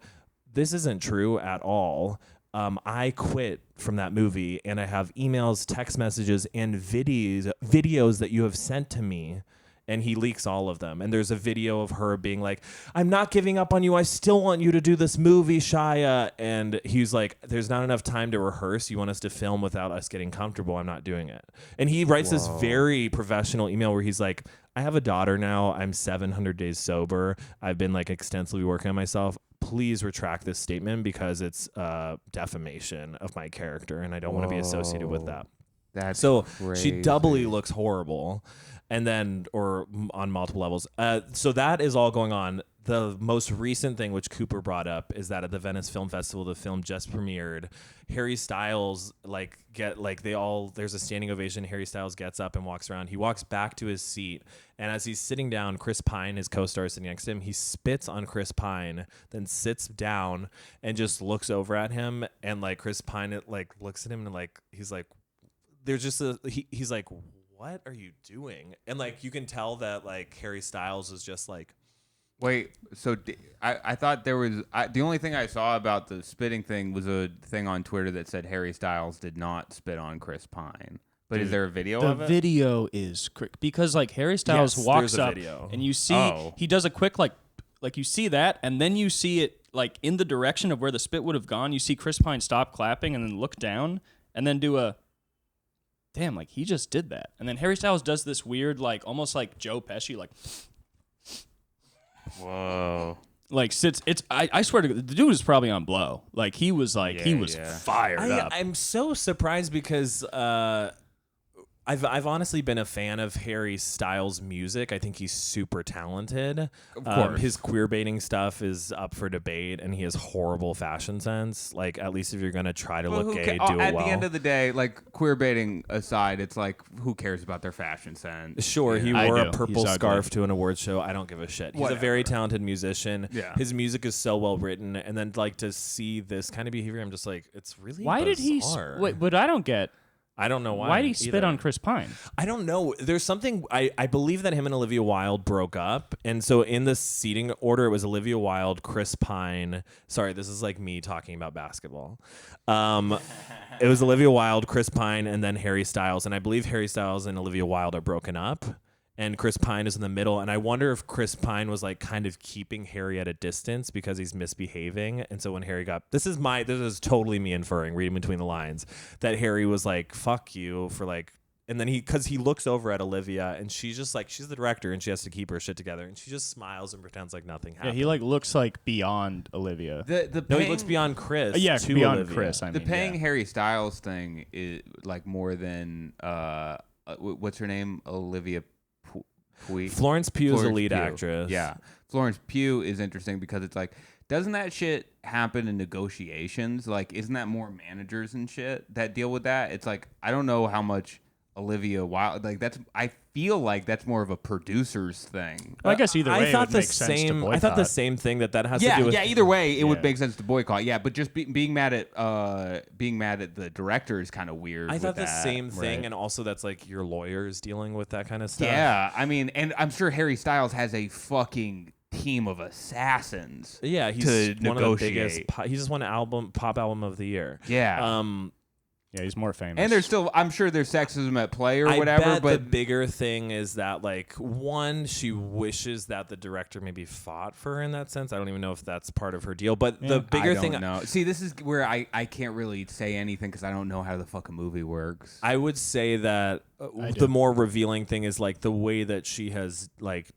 this isn't true at all. I quit from that movie, and I have emails, text messages, and videos that you have sent to me, And he leaks all of them. And there's a video of her being like, I'm not giving up on you. I still want you to do this movie, Shia. And he's like, there's not enough time to rehearse. You want us to film without us getting comfortable. I'm not doing it. And he writes this very professional email where he's like, I have a daughter now. I'm 700 days sober. I've been like extensively working on myself. Please retract this statement because it's defamation of my character. And I don't want to be associated with that. That's so crazy. she doubly looks horrible. And then, or on multiple levels. So that is all going on. The most recent thing, which Cooper brought up, is that at the Venice Film Festival, the film just premiered. Harry Styles, there's a standing ovation. Harry Styles gets up and walks around. He walks back to his seat. And as he's sitting down, Chris Pine, his co-star, is sitting next to him. He spits on Chris Pine, then sits down and just looks over at him. And like Chris Pine, looks at him and he's like, there's just he's like, what are you doing? And like you can tell that like Harry Styles is just like, wait, so I thought there was the only thing I saw about the spitting thing was a thing on Twitter that said Harry Styles did not spit on Chris Pine. But is there a video of it? The video is quick because like Harry Styles walks up and you see he does a quick like you see that and then you see it like in the direction of where the spit would have gone. You see Chris Pine stop clapping and then look down and then do a damn, like he just did that. And then Harry Styles does this weird, like almost like Joe Pesci, like whoa. Like sits I swear to God, the dude is probably on blow. Like he was fired up. I'm so surprised because I've honestly been a fan of Harry Styles' music. I think he's super talented. Of course. His queer baiting stuff is up for debate, and he has horrible fashion sense. Like, at least if you're going to try to look gay, do it well. At the end of the day, like, queer baiting aside, it's like, who cares about their fashion sense? Sure, he wore a purple scarf to an award show. I don't give a shit. He's a very talented musician. Yeah. His music is so well written, and then, like, to see this kind of behavior, I'm just like, it's really Why did he... Wait, but I don't get... I don't know why. Why did he spit on Chris Pine? I don't know. There's something I believe that him and Olivia Wilde broke up, and so in the seating order, it was Olivia Wilde, Chris Pine. Sorry, this is like me talking about basketball. It was Olivia Wilde, Chris Pine, and then Harry Styles. And I believe Harry Styles and Olivia Wilde are broken up, and Chris Pine is in the middle. And I wonder if Chris Pine was like kind of keeping Harry at a distance because he's misbehaving. And so when Harry got this is totally me inferring, reading between the lines, that Harry was like, fuck you for like, and then because he looks over at Olivia and she's just like, she's the director and she has to keep her shit together, and she just smiles and pretends like nothing happened. Yeah, he like looks like beyond Olivia. No, he looks beyond Chris. Yeah, to beyond Olivia. Chris. I mean, The paying Harry Styles thing is like more than what's her name? Olivia Pugh. Florence Pugh is the lead Pugh. actress. Yeah. Florence Pugh is interesting because it's like, doesn't that shit happen in negotiations? Like, isn't that more managers and shit that deal with that? It's like, I don't know how much Olivia Wilde, like I feel like that's more of a producer's thing. Well, I guess either way, it would make sense to boycott. I thought the same thing that has to do with. Yeah, either way, it would make sense to boycott. Yeah, but just being mad at the director is kind of weird. I thought the that, same thing, right? and also that's like your lawyers dealing with that kind of stuff. Yeah, I mean, and I'm sure Harry Styles has a fucking team of assassins. Yeah, he's to one negotiate. of the biggest. He just won pop album of the year. Yeah. Yeah, he's more famous. And there's still, I'm sure there's sexism at play or whatever. Bet but the bigger thing is that, like, one, she wishes that the director maybe fought for her in that sense. I don't even know if that's part of her deal. But the bigger thing, no. See, this is where I can't really say anything because I don't know how the fucking movie works. I would say that the more revealing thing is like the way that she has like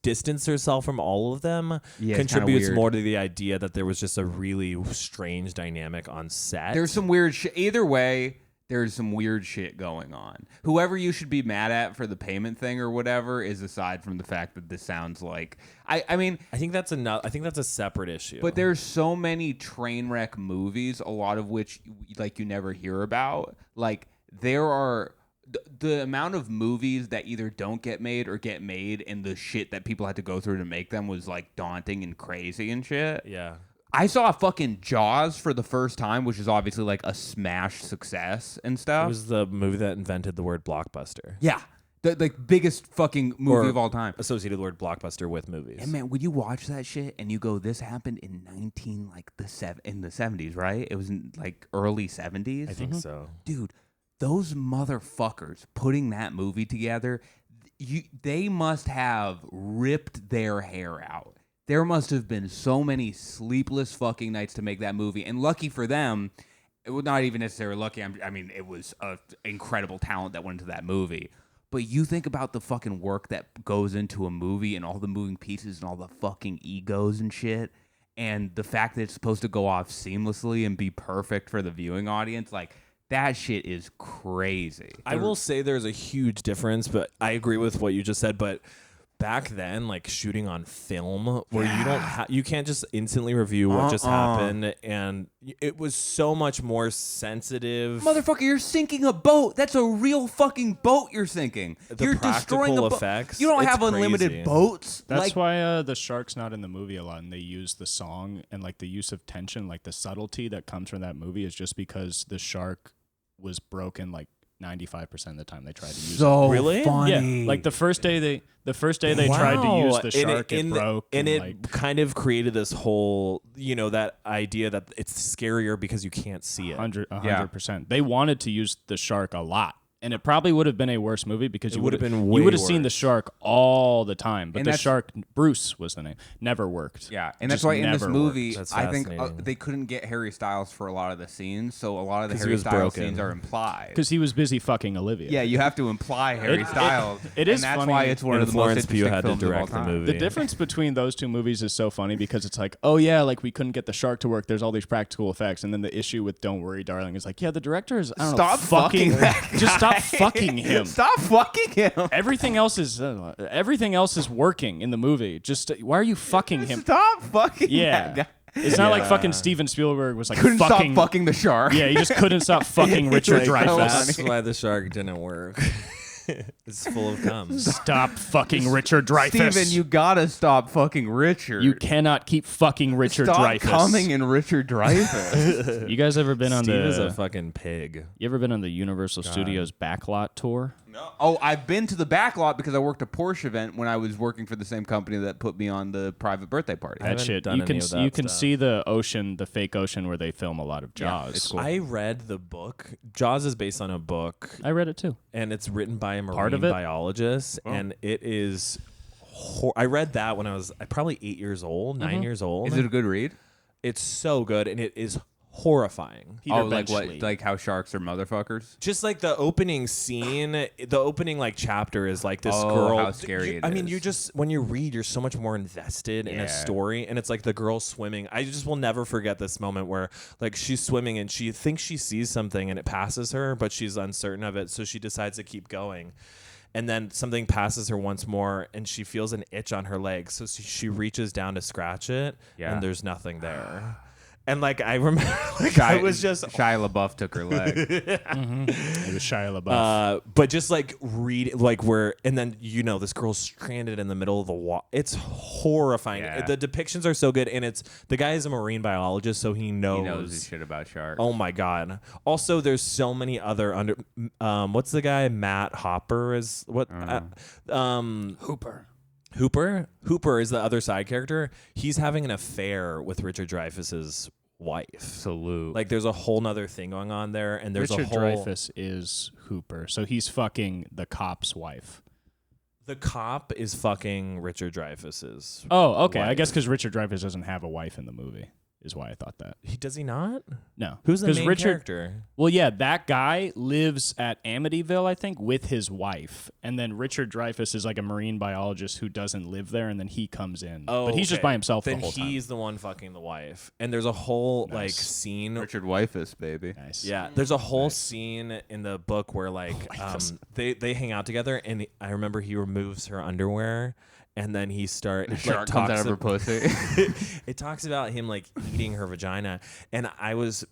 distance herself from all of them contributes more to the idea that there was just a really strange dynamic on set. There's some weird shit. Either way, there's some weird shit going on. Whoever you should be mad at for the payment thing or whatever is aside from the fact that this sounds like I mean I think that's a separate issue. But there's so many train wreck movies, a lot of which like you never hear about. Like there are the amount of movies that either don't get made or get made and the shit that people had to go through to make them was like daunting and crazy and shit. Yeah. I saw fucking Jaws for the first time, which is obviously like a smash success and stuff. It was the movie that invented the word blockbuster. Yeah. The like biggest fucking movie of all time. Associated the word blockbuster with movies. And man, when you watch that shit and you go, this happened in in the 70s, right? It was in like early 70s. I think so. Dude, those motherfuckers putting that movie together, they must have ripped their hair out. There must have been so many sleepless fucking nights to make that movie, and lucky for them, it was not even necessarily lucky. I mean, it was an incredible talent that went into that movie. But you think about the fucking work that goes into a movie and all the moving pieces and all the fucking egos and shit, and the fact that it's supposed to go off seamlessly and be perfect for the viewing audience, like, that shit is crazy. I will say there's a huge difference, but I agree with what you just said. But back then, like shooting on film, where you can't just instantly review what just happened, and it was so much more sensitive. Motherfucker, you're sinking a boat. That's a real fucking boat you're sinking. You're destroying a boat. Effects. You don't it's have unlimited crazy. boats. That's why the shark's not in the movie a lot, and they use the song and like the use of tension, like the subtlety that comes from that movie is just because the shark was broken like 95% of the time they tried to use it. Really? Funny. Yeah, like the first day they tried to use the shark, it broke, and it like, kind of created this whole, that idea that it's scarier because you can't see it. 100%. They wanted to use the shark a lot. And it probably would have been a worse movie because you would have been way you would have seen the worse. shark all the time. But And the that's- shark, Bruce was the name, never worked. Yeah, and that's Just why in this never movie, worked. That's I think fascinating. they couldn't get Harry Styles for a lot of the scenes, so a lot of the 'Cause he Harry was Styles broken. scenes are implied. Because he was busy fucking Olivia. Yeah, you have to imply Harry Styles. it is and that's funny. why it's one And of the Florence most Pugh interesting had to films of all direct the time. movie. The difference between those two movies is so funny because it's like, oh yeah, like we couldn't get the shark to work. There's all these practical effects, and then the issue with Don't Worry, Darling is like, yeah, the director is Stop fucking that just stop fucking him. Stop fucking him. Everything else is working in the movie. Just why are you fucking him? Stop fucking Yeah, that guy. it's not like fucking Steven Spielberg was like Couldn't fucking. stop fucking the shark. Yeah, he just couldn't stop fucking Richard Like, Dreyfuss. That's why the shark didn't work. It's full of cum. Stop fucking Richard Dreyfuss. Steven, you gotta stop fucking Richard. You cannot keep fucking Richard Stop Dreyfuss. coming in Richard Dreyfuss. You guys ever been on Steve is a the? fucking pig. You ever been on the Universal Studios backlot tour? Oh, I've been to the back lot because I worked a Porsche event when I was working for the same company that put me on the private birthday party. That haven't shit. done You any can of that you can stuff. see the ocean, the fake ocean where they film a lot of Yeah, Jaws. it's cool. I read the book. Jaws is based on a book, I read it too. and it's written by a Part marine of it? biologist, and it is. I read that when I was probably 8 years old, 9 years old. Is it a good read? It's so good, and it is horrifying. Peter like what? Benchley. Like how sharks are motherfuckers? Just like the opening scene, the opening like chapter is like this Oh, girl. how scary it I mean, is. you just when you read, you're so much more invested in Yeah. a story, and it's like the girl swimming. I just will never forget this moment where like she's swimming and she thinks she sees something and it passes her, but she's uncertain of it, so she decides to keep going. And then something passes her once more, and she feels an itch on her leg, so she reaches down to scratch it, Yeah. and there's nothing there. And like I remember, like I was just Shia LaBeouf took her leg. It was Shia LaBeouf. but just like read like where and then this girl's stranded in the middle of the water. It's horrifying. Yeah. The depictions are so good, and it's the guy is a marine biologist, so he He knows. knows his shit about sharks. Oh my god! Also, there's so many other what's the guy? Matt Hopper is what? Hooper. Hooper is the other side character. He's having an affair with Richard Dreyfuss's wife. Salute. Like there's a whole nother thing going on there, and there's Richard a whole. Dreyfuss is Hooper, so he's fucking the cop's wife. The cop is fucking Richard Dreyfuss's. Oh, okay. I wife. guess because Richard Dreyfuss doesn't have a wife in the movie, is why I thought that. Does he not? No, Who's the 'Cause main character? Well, yeah, that guy lives at Amityville, I think, with his wife, and then Richard Dreyfuss is like a marine biologist who doesn't live there, and then he comes in. Oh, but he's just okay. by himself Then the whole time. he's the one fucking the wife, and there's a whole like Nice. scene. Richard Dreyfuss, baby. Nice. Yeah, there's a whole scene in the book where like they hang out together, and I remember he removes her underwear, and then he The shark comes out of her pussy. It talks about him like eating her vagina, and I was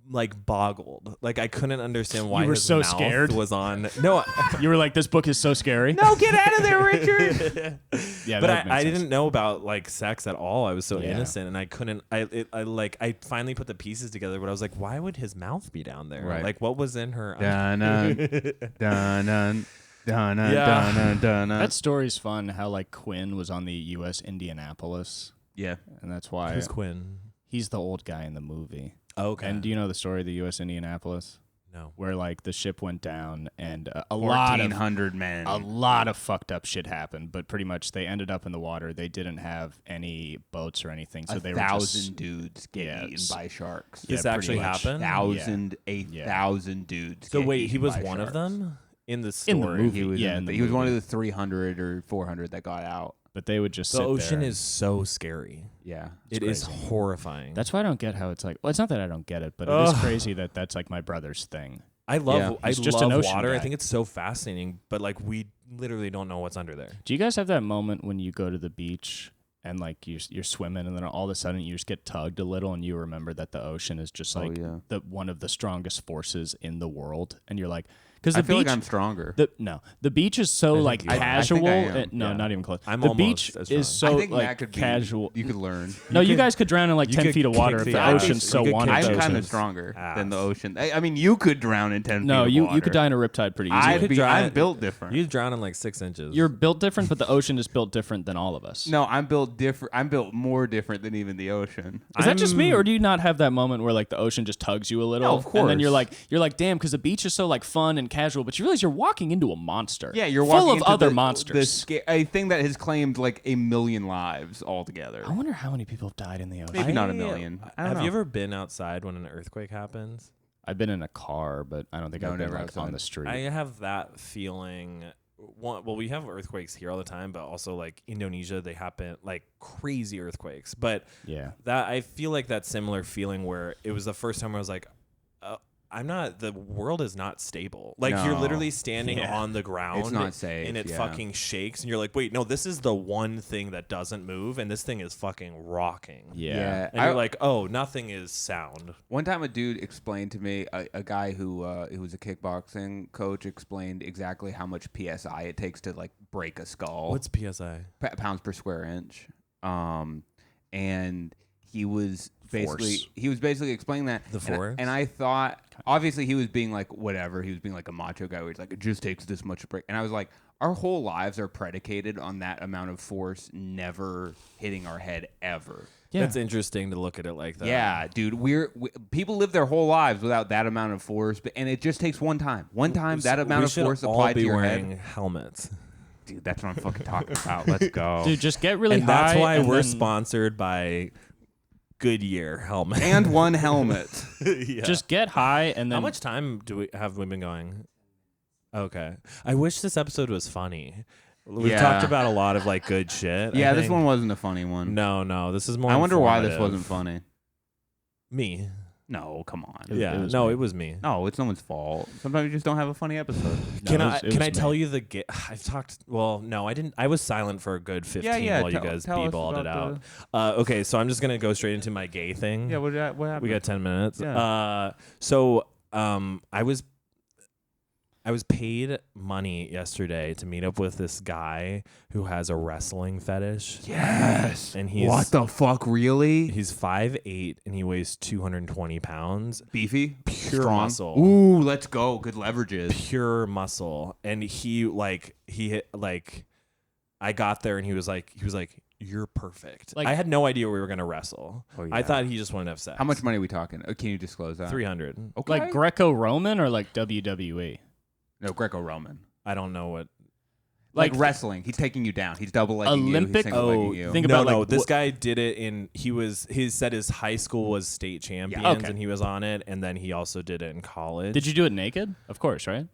like boggled. Like I couldn't understand why You were his so mouth scared? was on. No, You were like, this book is so scary. No, get out of there, Richard. Yeah, but that makes I sense. didn't know about like sex at all. I was so Yeah. innocent, and I couldn't. I finally put the pieces together, but I was like, why would his mouth be down there? Right. Like, what was in her? Dun-dun, dun-dun, dun-dun, Yeah. dun-dun, dun-dun. That story's fun. How like Quinn was on the U.S. Indianapolis, Yeah. and that's why Who's Quinn? he's the old guy in the movie. Okay. And do you know the story of the U.S. Indianapolis? No. where like the ship went down and a lot of 1,400 men. a lot of fucked up shit happened, but pretty much they ended up in the water. They didn't have any boats or anything, so they were 1,000 just dudes get eaten by sharks. This Yeah, actually pretty much. happened? 8,000 dudes. So get wait, he eaten was by one of sharks. them in the In story. the movie. He was, Yeah, in the he was one of movie. the 300 or 400 that got out. but they would just The sit ocean there. is so scary. Yeah. It is horrifying. That's why I don't get how it's like. Well, it's not that I don't get it, but it is crazy that that's like my brother's thing. I love Yeah. I He's just love an ocean water. I guy. think it's so fascinating, but like we literally don't know what's under there. Do you guys have that moment when you go to the beach and like you're swimming and then all of a sudden you just get tugged a little and you remember that the ocean is just like the one of the strongest forces in the world, and you're like, because the I feel beach, like I'm stronger. the beach is so I like think you are. casual. I think I am. No, Yeah. not even close. I'm the almost beach as is strong. so I think Matt like could be, casual. You could learn. No, you could- guys could drown in like you 10 could feet of water kick if the the ass. ocean You so could wanted kick I'm the to. kind of oceans. stronger than the Ass. ocean. I mean, you could drown in 10 No, feet of you water. could die in a riptide pretty easily. I'd could be, drown- I'm built different. You drown in like 6 inches. You're built different, but the ocean is built different than all of us. No, I'm built different. I'm built more different than even the ocean. Is that just me, or do you not have that moment where like the ocean just tugs you a little? No, of And then you're course. like, damn, because the beach is so like fun and casual, but you realize you're walking into a monster. Yeah, you're full walking of into other the monsters. a thing that has claimed like 1,000,000 lives altogether. I wonder how many people have died in the ocean. Maybe not 1,000,000. I don't Have know. you ever been outside when an earthquake happens? I've been in a car, but I don't think No, I've been never like outside. on the street. I have that feeling. Well, we have earthquakes here all the time, but also like Indonesia, they happen like crazy earthquakes. But yeah. that I feel like that similar feeling where it was the first time I was like, the world is not stable. Like you're No. literally standing Yeah. on the ground. It's not safe, And it yeah. fucking shakes. And you're like, wait, no, this is the one thing that doesn't move. And this thing is fucking rocking. Yeah. And you're like, oh, nothing is sound. One time, a dude explained to me, a guy who was a kickboxing coach explained exactly how much psi it takes to like break a skull. What's PSI? Pounds per square inch? And he was Force. basically explaining that. The and force? and I thought, obviously, he was being like whatever. He was being like a macho guy where he's like, it just takes this much to break. And I was like, our whole lives are predicated on that amount of force never hitting our head ever. Yeah. That's interesting to look at it like that. Yeah, dude. People live their whole lives without that amount of force, and it just takes one time. One time, that amount we of should force all applied be to your wearing head. helmets. Dude, that's what I'm fucking talking about. Let's go. Dude, just get really And high. that's why and we're then sponsored by Goodyear helmets. And one helmet. Yeah. Just get high and then. How much time have we been going? Okay. I wish this episode was funny. We've Yeah. talked about a lot of like good shit. I Yeah, this think. one wasn't a funny one. No, this is more. I wonder why this informative. wasn't funny. Me. No, come on. Yeah. it was No, me. it was me. No, it's no one's fault. Sometimes you just don't have a funny episode. No, Can it I was- it can was I tell me. you the I've talked. Well, no, I didn't. I was silent for a good 15 Yeah, while you guys tell us b-balled it about out. Okay, so I'm just gonna go straight into my gay thing. Yeah, what happened? We got 10 minutes. Yeah. I was paid money yesterday to meet up with this guy who has a wrestling fetish. Yes. And he's What the fuck, really? He's 5'8" and he weighs 220 pounds. Beefy? Pure Strong? muscle. Ooh, let's go. Good leverages. Pure muscle. And I got there and he was like, you're perfect. Like- I had no idea we were gonna wrestle. Oh, I yeah. thought he just wanted to have sex. How much money are we talking? Can you disclose that? 300. Okay. Like Greco-Roman or like WWE? No, Greco-Roman. I don't know what. Like Like wrestling. He's taking you down. He's double legging Olympic- you. He's single-legging you. think no, about, like, this what- guy did it in. He said his high school was state champions okay. and he was on it, and then he also did it in college. Did you do it naked? Of course, right?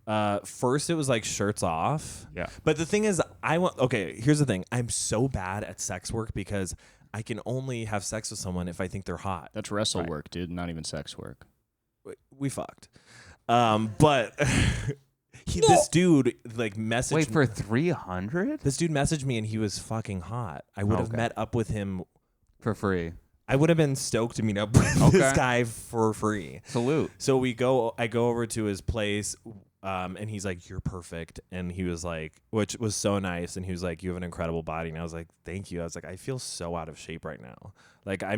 First, it was like shirts off. Yeah. But the thing is, okay, here's the thing. I'm so bad at sex work because I can only have sex with someone if I think they're hot. That's wrestle work, dude. Not even sex work. We fucked. But this dude like messaged Wait, me. for 300? This dude messaged me and he was fucking hot. I would have Okay. met up with him. For free. I would have been stoked to meet up with Okay. this guy for free. Salute. So I go over to his place, and he's like, "You're perfect," and he was like, which was so nice, and he was like, "You have an incredible body," and I was like, "Thank you." I was like, "I feel so out of shape right now. Like I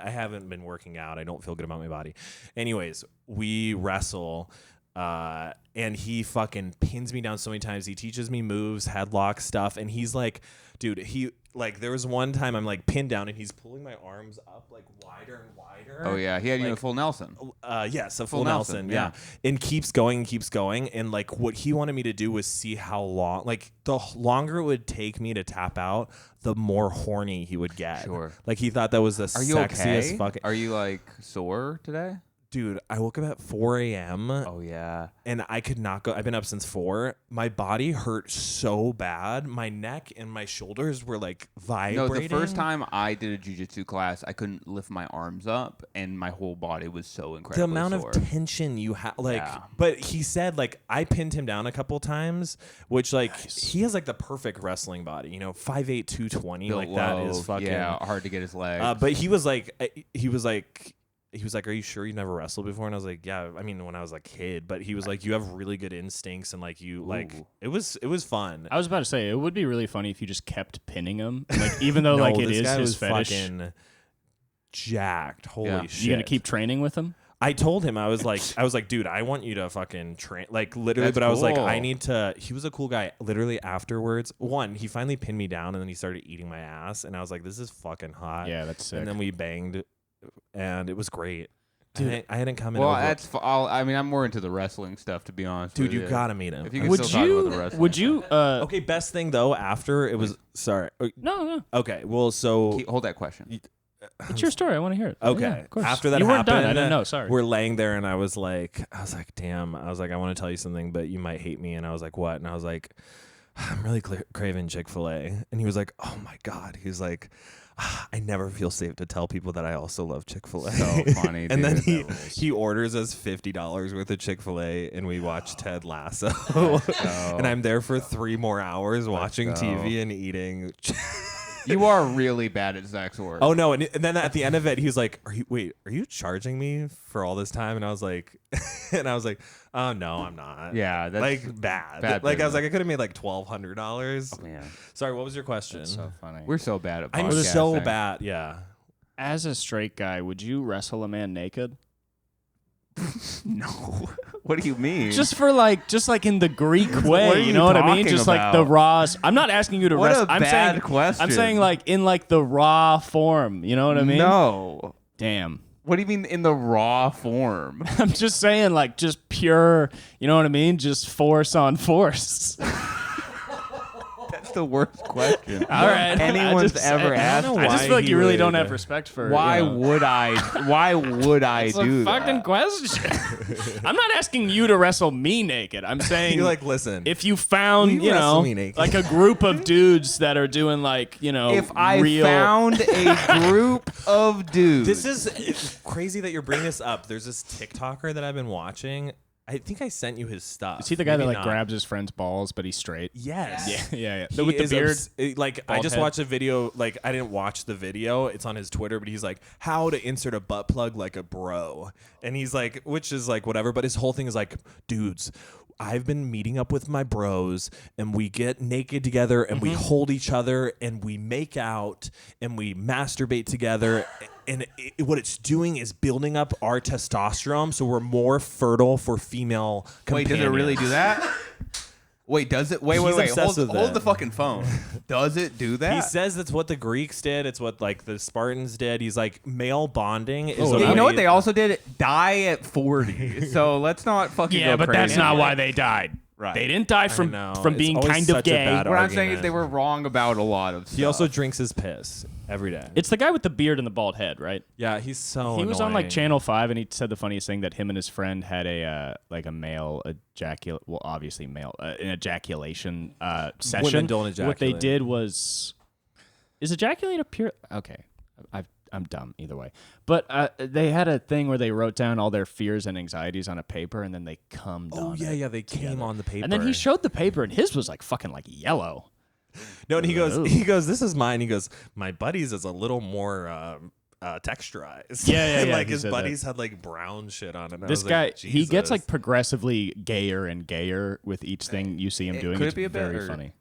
haven't been working out. I don't feel good about my body." Anyways, we wrestle. And he fucking pins me down so many times. He teaches me moves, headlock stuff, and he's like, dude, there was one time I'm like pinned down and he's pulling my arms up like wider and wider. Oh yeah, he had you in a full Nelson. Yes, a full Nelson, yeah. And keeps going, and like what he wanted me to do was see how long, like the longer it would take me to tap out, the more horny he would get. Sure. Like he thought that was the sexiest fucking. Are you like sore today? Dude, I woke up at 4 a.m. Oh, yeah. And I could not go. I've been up since 4. My body hurt so bad. My neck and my shoulders were like vibrating. No, the first time I did a jiu-jitsu class, I couldn't lift my arms up, and my whole body was so incredibly the amount sore. of tension you have, like, but he said, like, I pinned him down a couple times, which, like, he has, like, the perfect wrestling body, 5'8", 220, Built like, low, that is fucking... Yeah, hard to get his legs. But he was like, are you sure you've never wrestled before? And I was like, yeah, I mean, when I was a kid, but he was like, you have really good instincts, and like you it was fun. I was about to say, it would be really funny if you just kept pinning him, like even though like it is his fetish. Fucking jacked. Holy shit. You gonna keep training with him? I told him, I was like, dude, I want you to fucking train, like literally. That's but I was like, I need to. He was a cool guy. Literally afterwards, he finally pinned me down, and then he started eating my ass, and I was like, this is fucking hot. Yeah, that's sick. And then we banged. And it was great. Dude, I hadn't come in. Well, I'm more into the wrestling stuff, to be honest. Dude, you gotta meet him. If you can still talk about the wrestling. Would you? Okay, best thing though. After it was sorry. No. Okay, well, so hold that question. It's your story. I want to hear it. Okay. Yeah, of course. After that you weren't happened, done. I didn't know. Sorry. We're laying there, and I was like, damn. I was like, I want to tell you something, but you might hate me. And I was like, what? And I was like, I'm really craving Chick-fil-A. And he was like, oh my god. He was like, I never feel safe to tell people that I also love Chick-fil-A. So funny. And then he orders us $50 worth of Chick-fil-A, and we watch Ted Lasso. And I'm there for 3 more hours watching TV and eating. You are really bad at sex work. Oh no! And then at the end of it, he was like, "Are you charging me for all this time?" And I was like, "Oh no, I'm not." Yeah, that's like bad. Bad like business. I was like, I could have made like $1,200. Oh, man. Sorry, what was your question? That's so funny. We're so bad at I'm podcasting. so bad. Yeah. As a straight guy, would you wrestle a man naked? No. What do you mean? Just like in the Greek way, What are you you know what I mean? talking Just like about? the raw. I'm not asking you to What wrestle. a bad question. I'm saying like in like the raw form. You know what I mean? No. Damn. What do you mean in the raw form? I'm just saying like just pure. You know what I mean? Just force on force. That's the worst question. All right. Anyone's ever asked. I just feel like you really don't have respect for. Why would I? Why would I It's do a fucking that? question. I'm not asking you to wrestle me naked. I'm saying You're like, listen. if you found, Will you wrestle me naked? like a group of dudes that are doing like, If I real found a group of dudes, This is it's crazy that you're bringing this up. There's this TikToker that I've been watching. I think I sent you his stuff. Is he the guy Maybe that like not. grabs his friend's balls, but he's straight? Yes. Yeah. He With the is beard. like I bald just head. watched a video. Like I didn't watch the video. It's on his Twitter, but he's like, how to insert a butt plug like a bro, and he's like, which is like whatever. But his whole thing is like, dudes, I've been meeting up with my bros, and we get naked together, and we hold each other, and we make out, and we masturbate together. And what it's doing is building up our testosterone, so we're more fertile for female companions. wait, does it really do that? Wait, does it? Wait, He's obsessed with hold that. the fucking phone. Does it do that? He says that's what the Greeks did. It's what like the Spartans did. He's like male bonding is. Yeah, you know what they also did? Die at 40. So let's not fucking Yeah, go but crazy. that's not why they died. Right. They didn't die know. from It's being always kind of such a gay. bad What I'm saying argument. is they were wrong about a lot of stuff. He also drinks his piss every day. It's the guy with the beard and the bald head, right? Yeah, he's so. He was on like annoying. Channel 5, and he said the funniest thing that him and his friend had a like a male ejaculate. Well, obviously male an ejaculation session. Women don't What they ejaculate. did was, is ejaculate a pure? Okay, I'm dumb either way. But they had a thing where they wrote down all their fears and anxieties on a paper, and then they cummed Oh on yeah, it yeah. They came together. on the paper, And then he showed the paper, and his was like fucking like yellow. No, and he goes, this is mine. He goes, my buddies is a little more texturized. Yeah, And yeah, like he his said buddies had like brown shit on it. And I This was guy, like, he gets like Jesus. progressively gayer and gayer with each thing you see him doing. could it It's be a bit, very or- funny.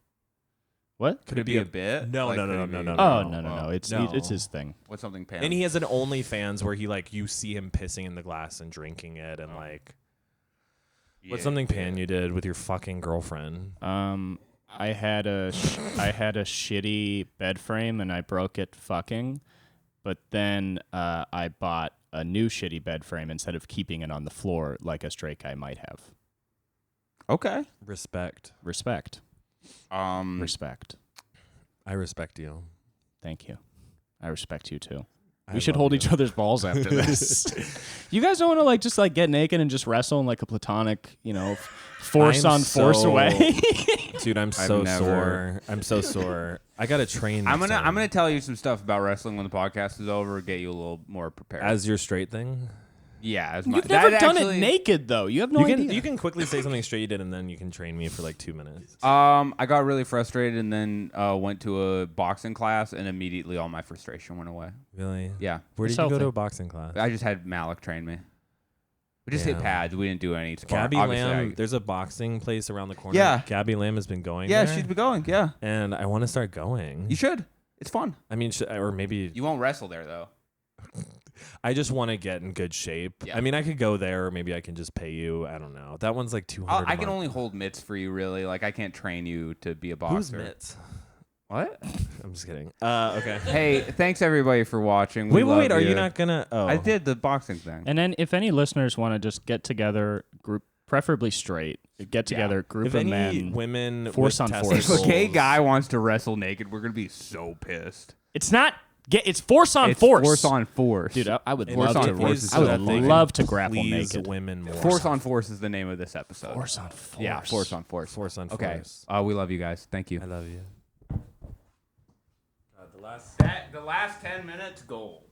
What? Could it be a bit? No, Like, no, could no, it no, be- no, Oh no. no! It's No. it's his thing. What's something Pam? And he has an OnlyFans where he like you see him pissing in the glass and drinking it and like. What's something Pan you did with your fucking girlfriend? I had a shitty bed frame and I broke it fucking, but then I bought a new shitty bed frame instead of keeping it on the floor like a straight guy might have. Okay. Respect. Respect. Respect. I respect you. Thank you. I respect you too. I We should love hold you. each other's balls after this. You guys don't want to just get naked and just wrestle in like a platonic, force I'm on force so- away. Dude, I'm so sore. I'm so sore. I gotta train. I'm next gonna time. tell you some stuff about wrestling when the podcast is over. Get you a little more prepared. As your straight thing. yeah, as You've never done it naked though. You have no idea. You can quickly say something straight you did, and then you can train me for like 2 minutes. I got really frustrated and then went to a boxing class, and immediately all my frustration went away. Really? Yeah, Where did It's you go to healthy. a boxing class? I just had Malik train me. We just hit Damn. pads. We didn't do any spar. Gabby Obviously, Lamb. There's a boxing place around the corner. Yeah. Gabby Lamb has been going. yeah, there, she's been going. Yeah, and I want to start going. you should. It's fun. I mean, or maybe You won't wrestle there though. I just want to get in good shape. Yeah. I mean, I could go there, or maybe I can just pay you. I don't know. That one's like 200. I can only hold mitts for you, really. Like I can't train you to be a boxer. Who's mitts? What? I'm just kidding. Okay. Hey, thanks everybody for watching. We Wait. love Are you not gonna? Oh, I did the boxing thing. And then if any listeners want to just get together, group, preferably straight, get together, group If of any men. women force with on force. If a gay testicles- guy wants to wrestle naked, we're gonna be so pissed. It's not. It's force on It's force. Force on force. Dude, I would Force love on to. force is I would that thing. love to grapple Please, naked. women more. Force on force is the name of this episode. Force on force. Yeah, force on force. Force on Okay. force. We love you guys. Thank you. I love you. The last 10 minutes, gold.